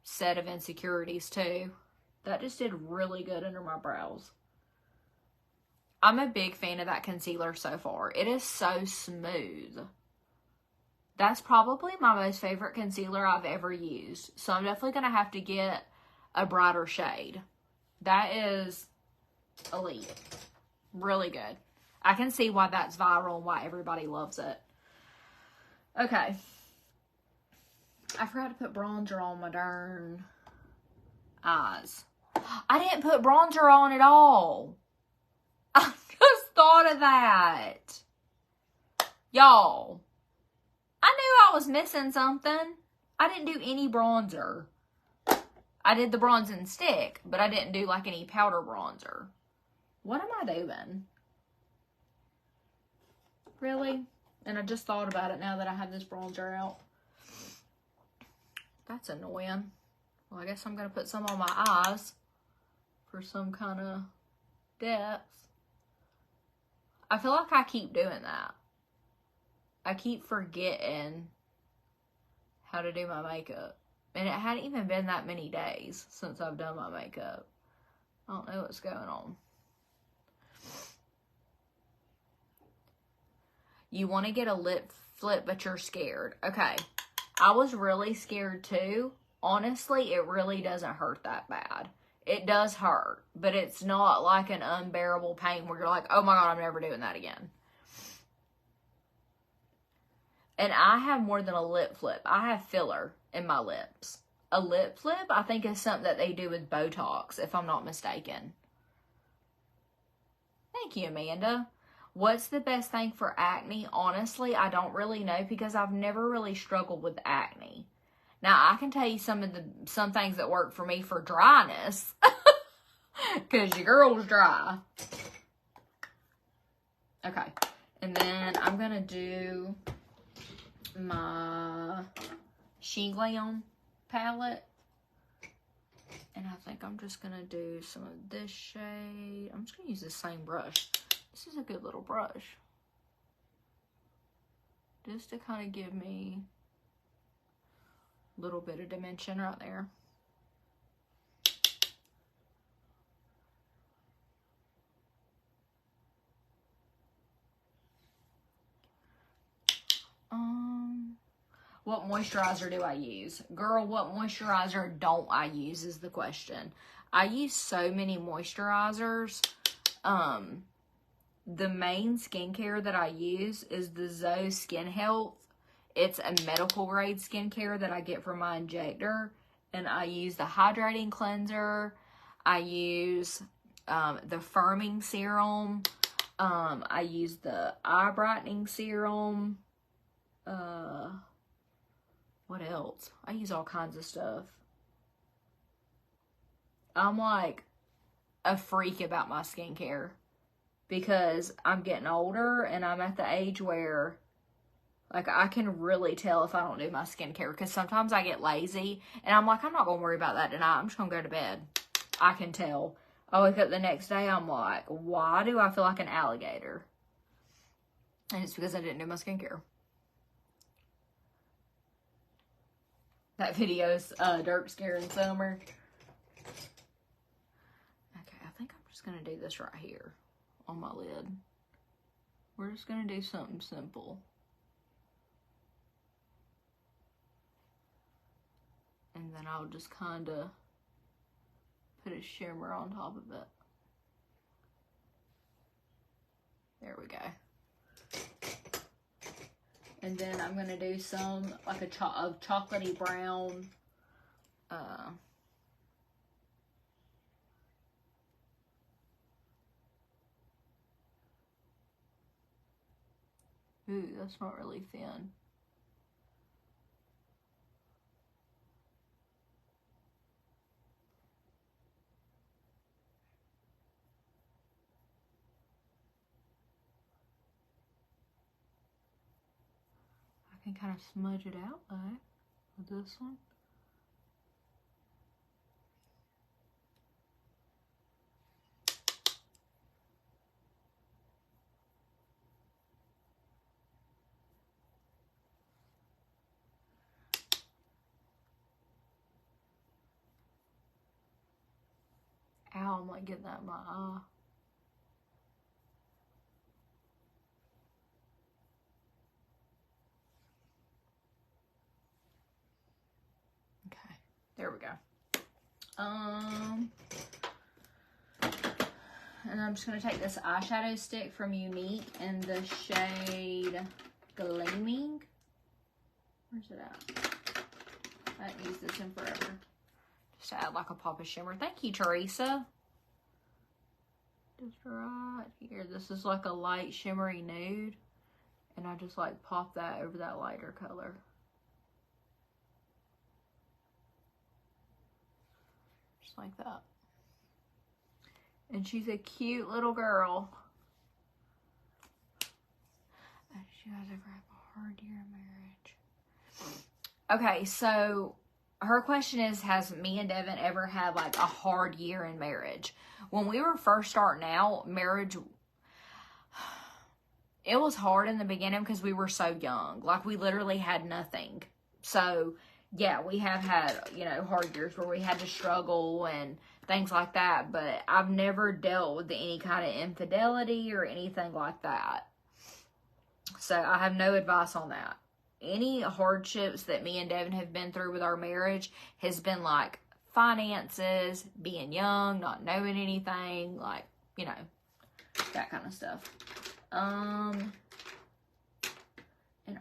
set of insecurities too. That just did really good under my brows. I'm a big fan of that concealer so far. It is so smooth. That's probably my most favorite concealer I've ever used. So I'm definitely going to have to get a brighter shade. That is elite. Really good. I can see why that's viral and why everybody loves it. Okay. I forgot to put bronzer on my darn eyes. I didn't put bronzer on at all. I just thought of that. Y'all. I knew I was missing something. I didn't do any bronzer. I did the bronzing stick, but I didn't do like any powder bronzer. What am I doing? Really? And I just thought about it now that I have this bronzer out. That's annoying. Well, I guess I'm going to put some on my eyes for some kind of depth. I feel like I keep doing that. I keep forgetting how to do my makeup. And it hadn't even been that many days since I've done my makeup. I don't know what's going on. You want to get a lip flip, but you're scared. Okay. I was really scared too. Honestly, it really doesn't hurt that bad. It does hurt, but it's not like an unbearable pain where you're like, oh my God, I'm never doing that again. And I have more than a lip flip. I have filler in my lips. A lip flip, I think, is something that they do with Botox, if I'm not mistaken. Thank you, Amanda. What's the best thing for acne? Honestly, I don't really know because I've never really struggled with acne. Now, I can tell you some things that work for me for dryness. Because your girl's dry. Okay. And then I'm going to do my Sheen Glam palette. And I think I'm just going to do some of this shade. I'm just going to use the same brush. This is a good little brush. Just to kind of give me a little bit of dimension right there. What moisturizer do I use? Girl, what moisturizer don't I use is the question. I use so many moisturizers. The main skincare that I use is the Zoe Skin Health. It's a medical grade skincare that I get from my injector. And I use the hydrating cleanser. I use the firming serum. I use the eye brightening serum. What else? I use all kinds of stuff. I'm like a freak about my skincare because I'm getting older and I'm at the age where like I can really tell if I don't do my skincare because sometimes I get lazy and I'm like, I'm not going to worry about that tonight. I'm just going to go to bed. I can tell. I wake up the next day, I'm like, why do I feel like an alligator? And it's because I didn't do my skincare. That video's Dirt Scaring Summer. Okay, I think I'm just going to do this right here on my lid. We're just going to do something simple. And then I'll just kind of put a shimmer on top of it. There we go. And then I'm going to do some, like a chocolatey brown. Ooh, that's not really thin. I can kind of smudge it out though with this one. Ow, I'm like getting that in my eye. Okay, there we go. And I'm just going to take this eyeshadow stick from Younique in the shade Gleaming. Where's it at? I haven't used this in forever. Just to add like a pop of shimmer. Thank you, Teresa. Just right here. This is like a light shimmery nude. And I just like pop that over that lighter color. Just like that. And she's a cute little girl. Did you guys ever have a hard year in marriage? Okay, so her question is, has me and Devin ever had like a hard year in marriage? When we were first starting out, marriage, it was hard in the beginning because we were so young. Like, we literally had nothing. So, yeah, we have had, you know, hard years where we had to struggle and things like that. But I've never dealt with any kind of infidelity or anything like that. So, I have no advice on that. Any hardships that me and Devin have been through with our marriage has been like finances, being young, not knowing anything, like, you know, that kind of stuff. And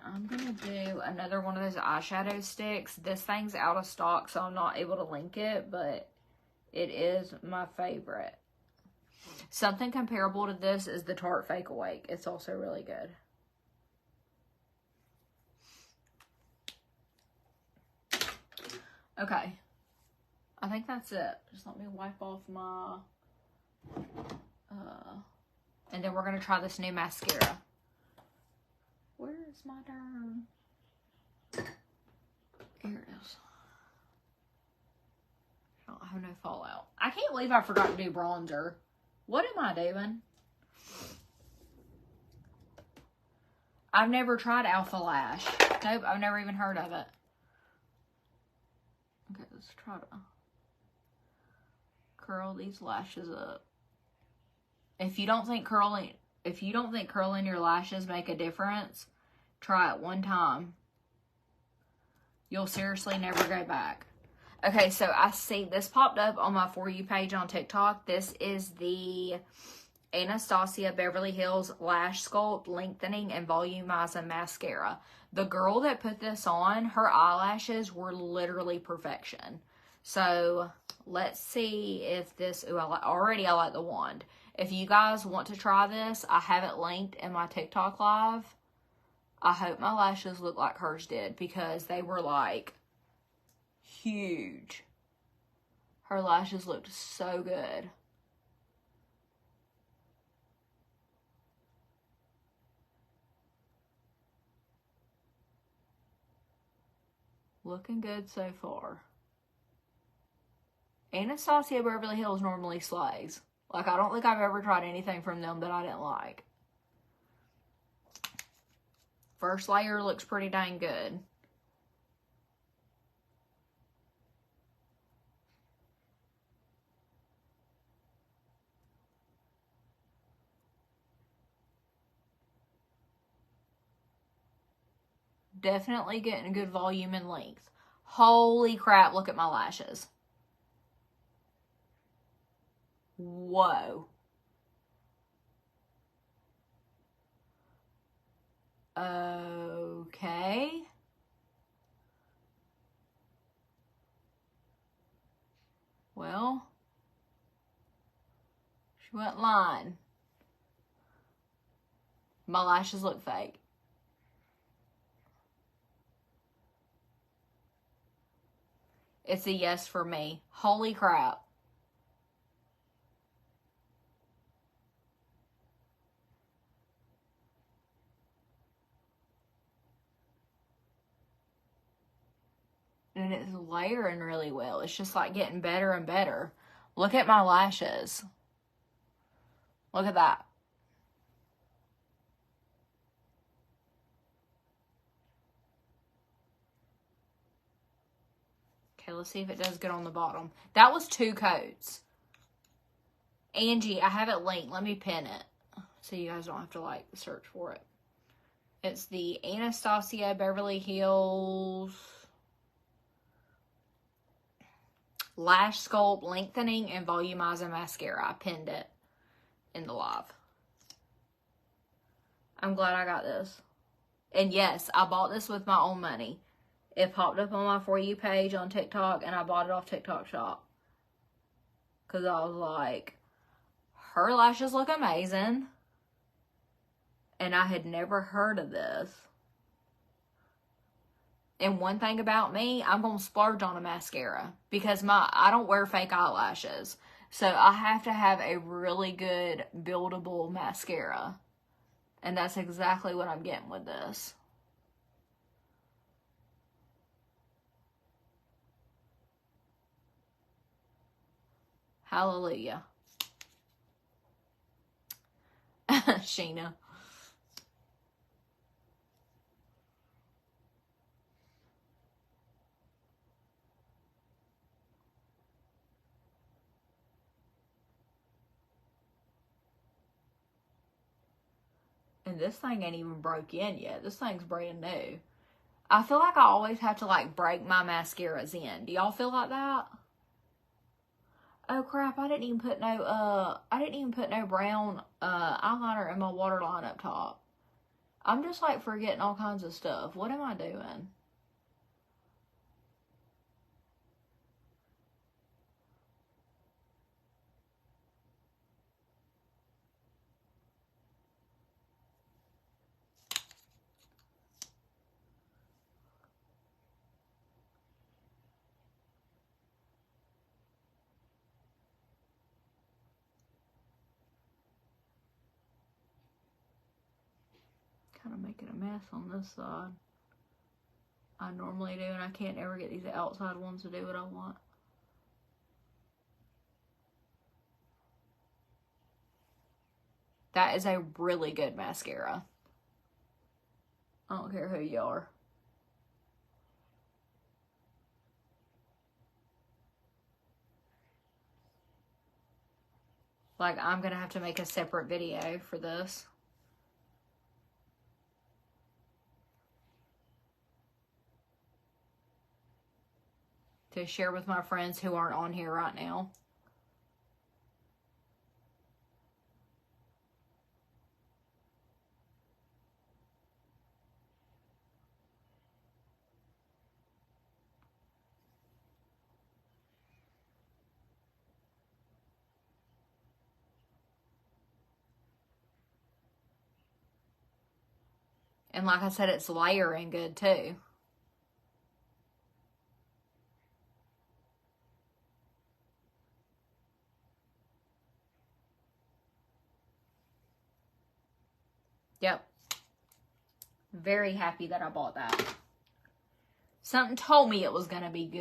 I'm going to do another one of those eyeshadow sticks. This thing's out of stock, so I'm not able to link it, but it is my favorite. Something comparable to this is the Tarte Fake Awake. It's also really good. Okay. I think that's it. Just let me wipe off my... and then we're going to try this new mascara. Where is my darn... Here it is. I don't have no fallout. I can't believe I forgot to do bronzer. What am I doing? I've never tried Alpha Lash. Nope, I've never even heard of it. Okay, let's try to curl these lashes up. If you don't think curling your lashes make a difference, try it one time. You'll seriously never go back. Okay, so I see this popped up on my For You page on TikTok. This is the Anastasia Beverly Hills Lash Sculpt Lengthening and Volumizing Mascara. The girl that put this on, her eyelashes were literally perfection. So let's see if this, ooh, already I like the wand. If you guys want to try this, I have it linked in my TikTok live. I hope my lashes look like hers did because they were like huge. Her lashes looked so good. Looking good so far. Anastasia Beverly Hills normally slays. Like, I don't think I've ever tried anything from them that I didn't like. First layer looks pretty dang good. Definitely getting good volume and length. Holy crap, look at my lashes. Whoa. Okay. Well, she went lying. My lashes look fake. It's a yes for me. Holy crap. And it's layering really well. It's just like getting better and better. Look at my lashes. Look at that. Okay, let's see if it does good on the bottom. That was 2 coats. Angie, I have it linked. Let me pin it so you guys don't have to like search for it. It's the Anastasia Beverly Hills Lash Sculpt Lengthening and Volumizing Mascara. I pinned it in the live. I'm glad I got this. And yes, I bought this with my own money. It popped up on my For You page on TikTok, and I bought it off TikTok Shop. Because I was like, her lashes look amazing. And I had never heard of this. And one thing about me, I'm going to splurge on a mascara. Because I don't wear fake eyelashes. So I have to have a really good buildable mascara. And that's exactly what I'm getting with this. Hallelujah. Sheena. And this thing ain't even broke in yet. This thing's brand new. I feel like I always have to like break my mascaras in. Do y'all feel like that? Oh crap, I didn't even put no brown eyeliner in my waterline up top. I'm just like forgetting all kinds of stuff. What am I doing? Kind of making a mess on this side. I normally do, and I can't ever get these outside ones to do what I want. That is a really good mascara. I don't care who you are. Like, I'm going to have to make a separate video for this. To share with my friends who aren't on here right now. And like I said, it's layering good too. Yep. Very happy that I bought that. Something told me it was going to be good.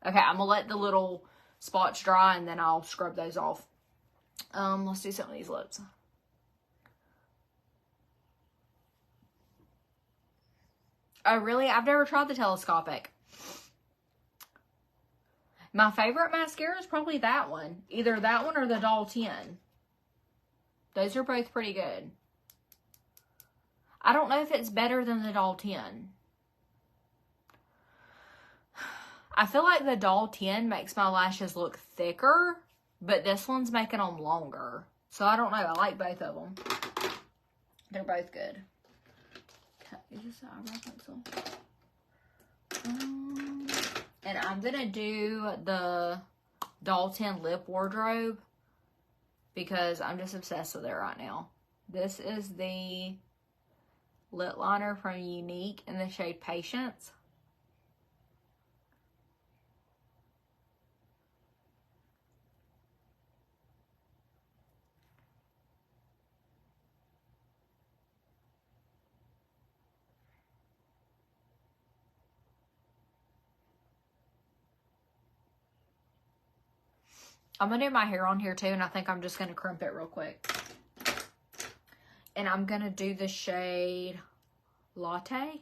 Okay, I'm going to let the little spots dry and then I'll scrub those off. Let's do some of these lips. Oh, really? I've never tried the telescopic. My favorite mascara is probably that one. Either that one or the Doll 10. Those are both pretty good. I don't know if it's better than the Doll 10. I feel like the Doll 10 makes my lashes look thicker, But this one's making them longer. So I don't know. I like both of them. They're both good. Okay, is this an eyebrow pencil? And I'm going to do the Dalton Lip Wardrobe because I'm just obsessed with it right now. This is the lip liner from Younique in the shade Patience. I'm going to do my hair on here too, and I think I'm just going to crimp it real quick. And I'm going to do the shade Latte.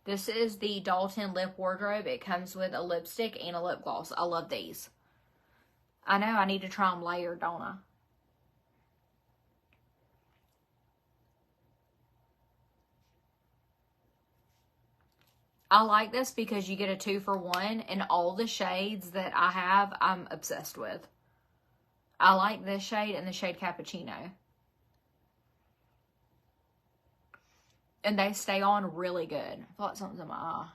This is the Dalton Lip Wardrobe. It comes with a lipstick and a lip gloss. I love these. I know I need to try them layered, don't I? I like this because you get a 2-for-1, and all the shades that I have, I'm obsessed with. I like this shade and the shade Cappuccino. And they stay on really good. I feel like something's in my eye.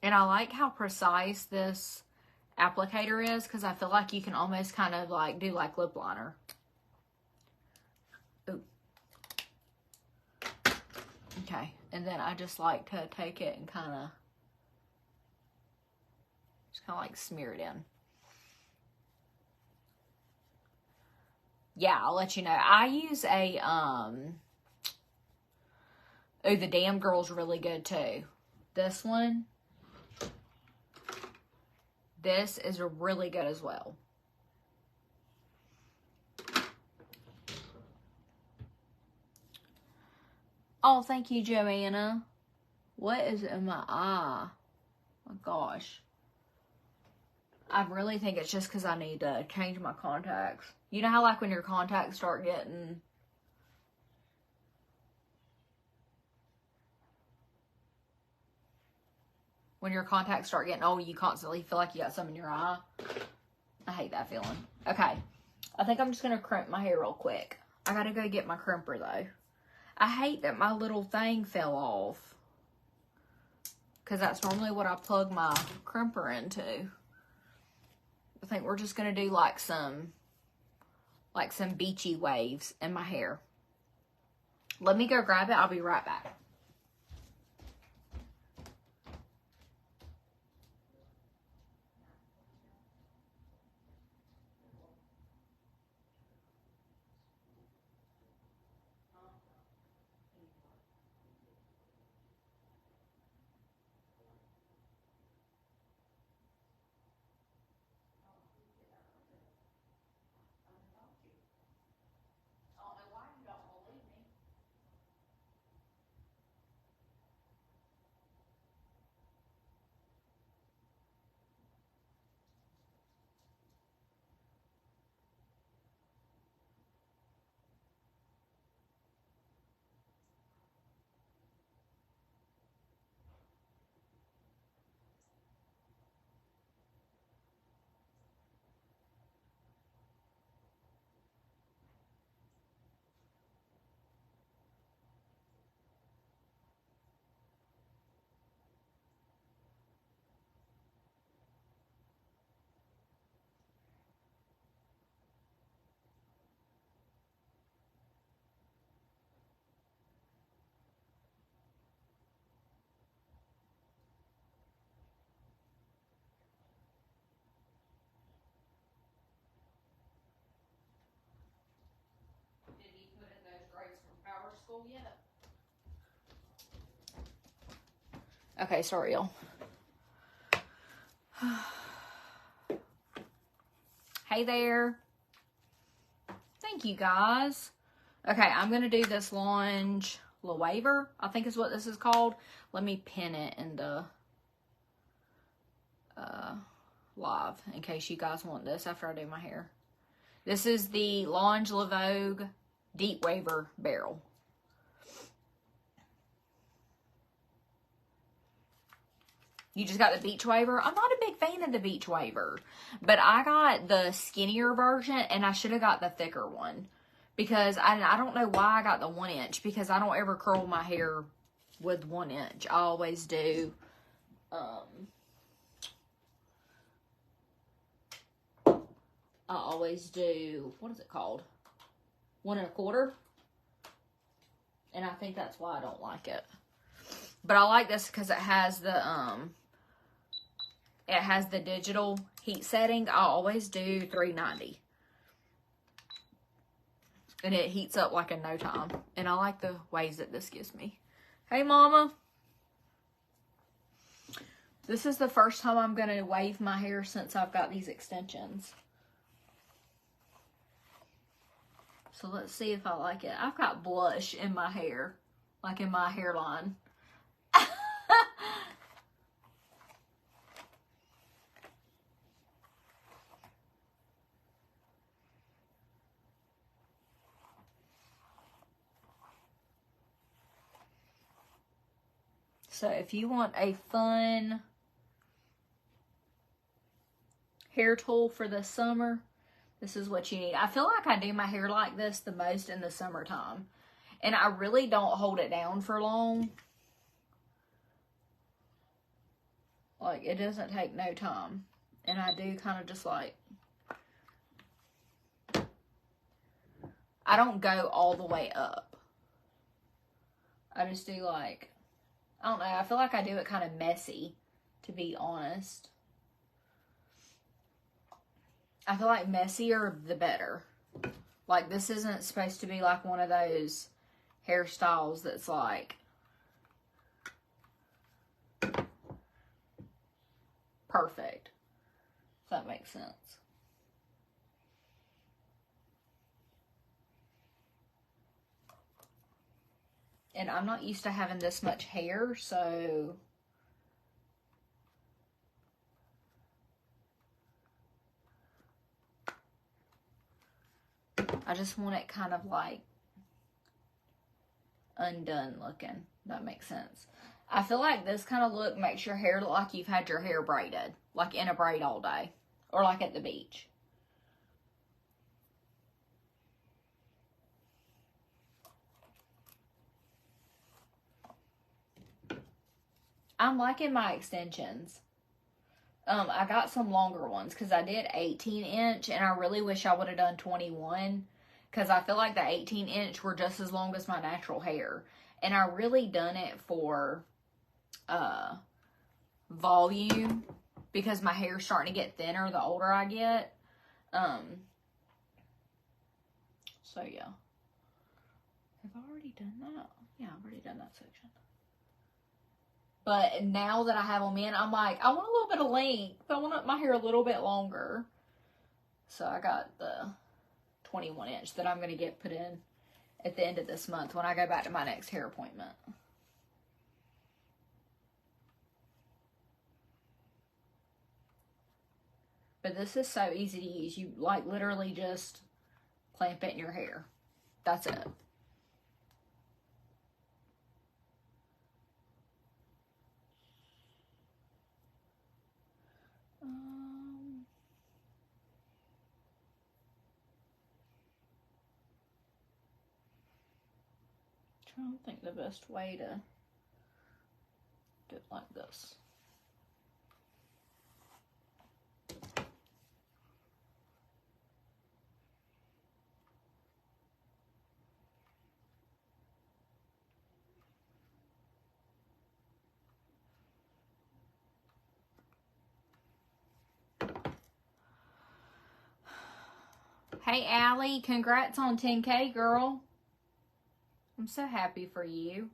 And I like how precise this applicator is because I feel like you can almost kind of like do like lip liner. Ooh. Okay, and then I just like to take it and kind of like smear it in. Yeah, I'll let you know. I use a oh, the Damn Girl's really good too. This one. This is really good as well. Oh, thank you, Joanna. What is in my eye? Oh my gosh. I really think it's just because I need to change my contacts. You know how like when your contacts start getting... When your contacts start getting old, you constantly feel like you got some in your eye. I hate that feeling. Okay. I think I'm just going to crimp my hair real quick. I got to go get my crimper, though. I hate that my little thing fell off. Because that's normally what I plug my crimper into. I think we're just going to do like some beachy waves in my hair. Let me go grab it. I'll be right back. Did he put in those grades from Power School yet? Okay, sorry, y'all. Hey there. Thank you, guys. Okay, I'm going to do this Launge Le Waver, I think is what this is called. Let me pin it in the live in case you guys want this after I do my hair. This is the Longe La Vogue Deep Waver Barrel. You just got the beach waver. I'm not a big fan of the beach waver, but I got the skinnier version, and I should have got the thicker one because I don't know why I got the 1 inch, because I don't ever curl my hair with 1 inch. I always do what is it called? 1 1/4. And I think that's why I don't like it. But I like this because it has the digital heat setting. I always do 390. And it heats up like in no time. And I like the waves that this gives me. Hey, Mama. This is the first time I'm going to wave my hair since I've got these extensions. So let's see if I like it. I've got blush in my hair, like in my hairline. So if you want a fun hair tool for the summer, this is what you need. I feel like I do my hair like this the most in the summertime. And I really don't hold it down for long. Like, it doesn't take no time. And I do kind of just like, I don't go all the way up. I just do like, I don't know. I feel like I do it kind of messy, to be honest. I feel like messier the better. Like, this isn't supposed to be like one of those hairstyles that's like perfect. If that makes sense. And I'm not used to having this much hair, so I just want it kind of like undone looking. That makes sense. I feel like this kind of look makes your hair look like you've had your hair braided, like in a braid all day, or like at the beach. I'm liking my extensions. I got some longer ones because I did 18 inch, and I really wish I would have done 21 because I feel like the 18 inch were just as long as my natural hair. And I really done it for volume because my hair's starting to get thinner the older I get. So yeah. Have I already done that? Yeah, I've already done that section. But now that I have them in, I'm like, I want a little bit of length. I want my hair a little bit longer. So I got the 21 inch that I'm going to get put in at the end of this month when I go back to my next hair appointment. But this is so easy to use. You like literally just clamp it in your hair. That's it. Trying to think the best way to do it like this. Hey, Allie, congrats on 10K, girl. I'm so happy for you.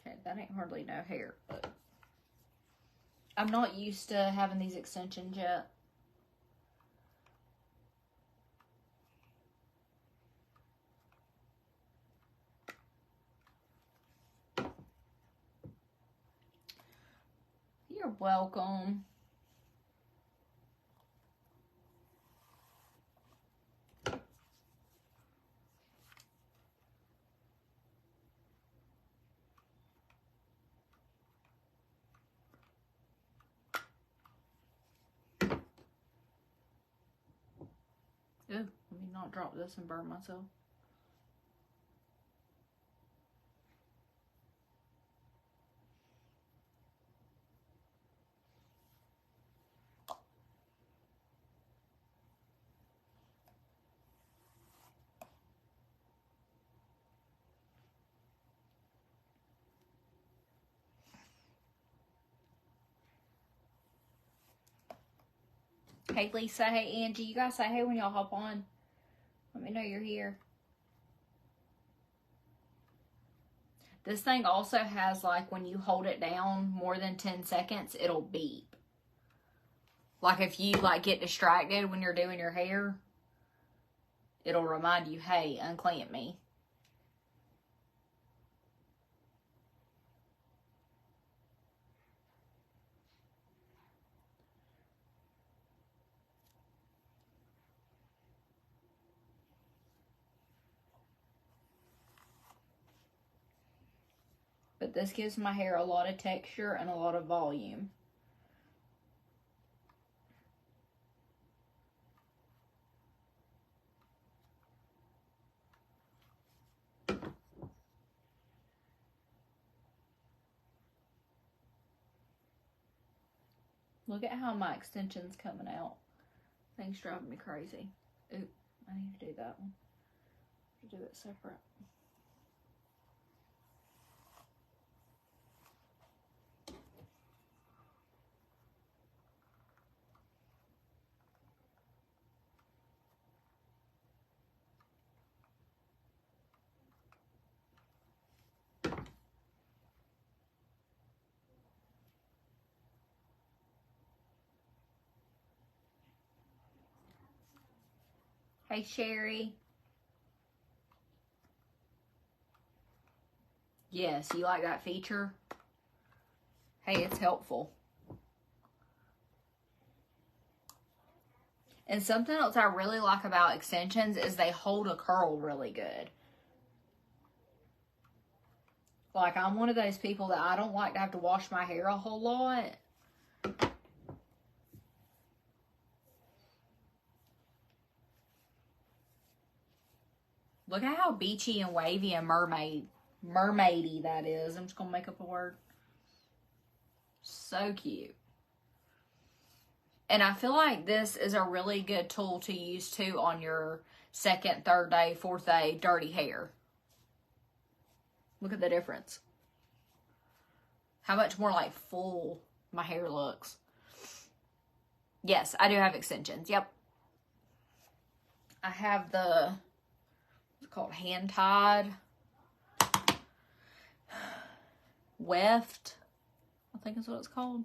Okay, that ain't hardly no hair, but I'm not used to having these extensions yet. You're welcome. Ooh, let me not drop this and burn myself. Hey Lisa, hey Angie, you guys say hey when y'all hop on. Let me know you're here. This thing also has, like, when you hold it down more than 10 seconds, it'll beep. Like, if you, like, get distracted when you're doing your hair, it'll remind you, hey, unclamp me. But this gives my hair a lot of texture and a lot of volume. Look at how my extension's coming out. Thing's driving me crazy. Oop, I need to do that one. Do it separate. Hey, Sherry. Yes, you like that feature? Hey, it's helpful. And something else I really like about extensions is they hold a curl really good. Like, I'm one of those people that I don't like to have to wash my hair a whole lot. Look at how beachy and wavy and mermaidy that is. I'm just going to make up a word. So cute. And I feel like this is a really good tool to use too on your second, third day, fourth day dirty hair. Look at the difference. How much more like full my hair looks. Yes, I do have extensions. Yep. I have the, what's it called, hand tied, weft, I think is what it's called.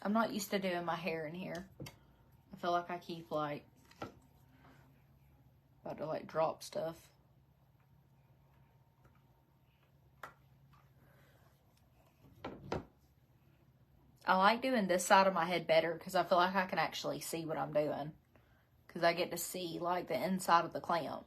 I'm not used to doing my hair in here. I feel like I keep like about to like drop stuff. I like doing this side of my head better because I feel like I can actually see what I'm doing. Because I get to see like the inside of the clamp.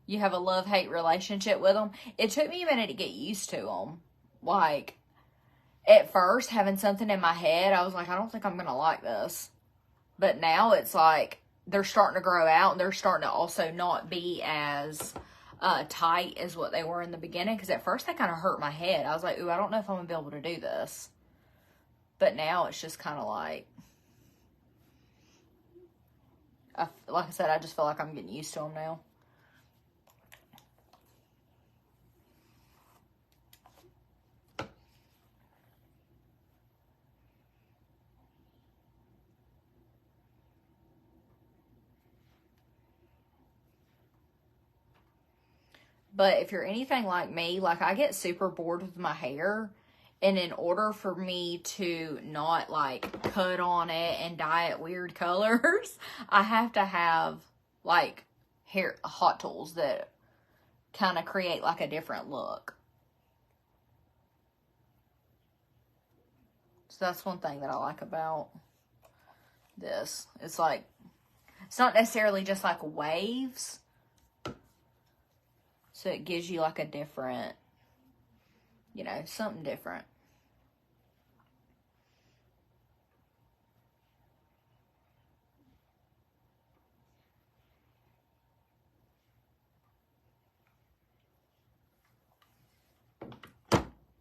You have a love-hate relationship with them. It took me a minute to get used to them. Like, at first, having something in my head, I was like, I don't think I'm going to like this. But now it's like, they're starting to grow out, and they're starting to also not be as tight as what they were in the beginning. Because at first, they kind of hurt my head. I was like, ooh, I don't know if I'm going to be able to do this. But now it's just kind of like, like I said, I just feel like I'm getting used to them now. But if you're anything like me, like I get super bored with my hair. And in order for me to not like cut on it and dye it weird colors, I have to have like hot tools that kind of create like a different look. So that's one thing that I like about this. It's like, it's not necessarily just like waves. So it gives you like a different, you know, something different.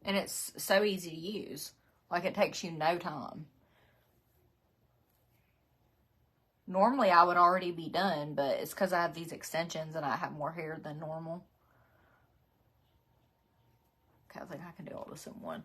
And it's so easy to use. Like, it takes you no time. Normally, I would already be done, but it's because I have these extensions and I have more hair than normal. Okay, I think I can do all this in one.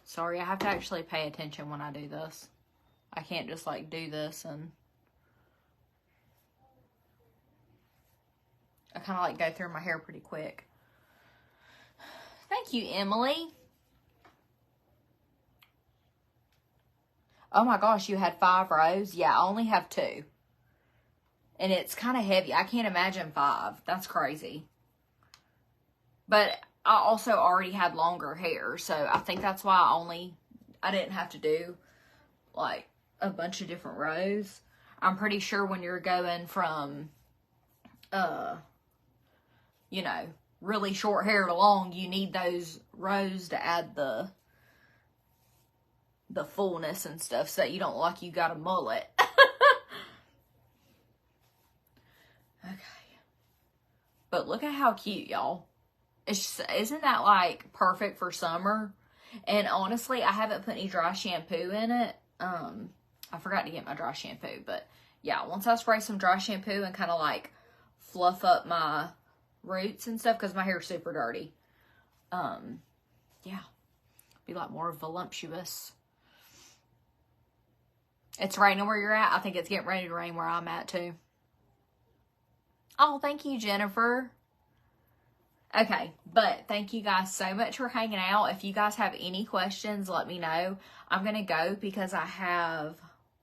Sorry, I have to actually pay attention when I do this. I can't just like do this and I kind of like go through my hair pretty quick. Thank you, Emily. Oh my gosh, you had 5 rows? Yeah, I only have 2. And it's kind of heavy. I can't imagine 5. That's crazy. But I also already had longer hair, so I think that's why I didn't have to do like a bunch of different rows. I'm pretty sure when you're going from, you know, really short hair to long, you need those rows to add the fullness and stuff so that you don't look like you got a mullet. Okay. But look at how cute, y'all. Isn't that like perfect for summer? And honestly, I haven't put any dry shampoo in it. I forgot to get my dry shampoo, but yeah, once I spray some dry shampoo and kind of like fluff up my roots and stuff, because my hair's super dirty, yeah, be like more voluptuous. It's raining where you're at. I think it's getting ready to rain where I'm at too. Oh, thank you, Jennifer. Okay, but thank you guys so much for hanging out. If you guys have any questions, let me know. I'm going to go because I have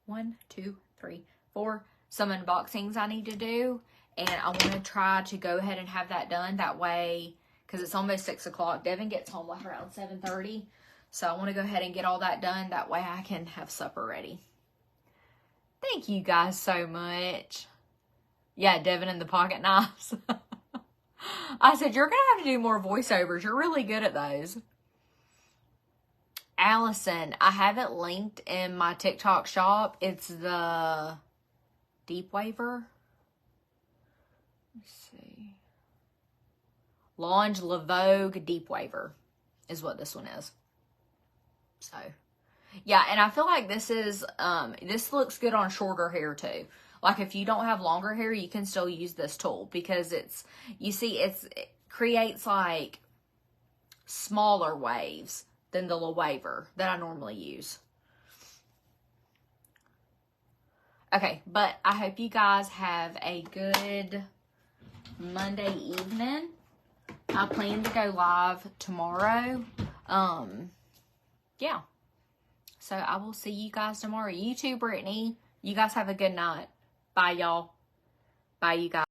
1, 2, 3, 4 some unboxings I need to do. And I want to try to go ahead and have that done. That way, because it's almost 6 o'clock. Devin gets home like around 7:30. So I want to go ahead and get all that done. That way I can have supper ready. Thank you guys so much. Yeah, Devin and the pocket knives. I said, you're going to have to do more voiceovers. You're really good at those. Allison, I have it linked in my TikTok shop. It's the Deep Waver. Let's see. Lange Lavogue Deep Waver is what this one is. So, yeah, and I feel like this is, this looks good on shorter hair too. Like, if you don't have longer hair, you can still use this tool because it's, you see, it creates, like, smaller waves than the La Waver that I normally use. Okay, but I hope you guys have a good Monday evening. I plan to go live tomorrow. Yeah. So, I will see you guys tomorrow. You too, Brittany. You guys have a good night. Bye, y'all. Bye, you guys.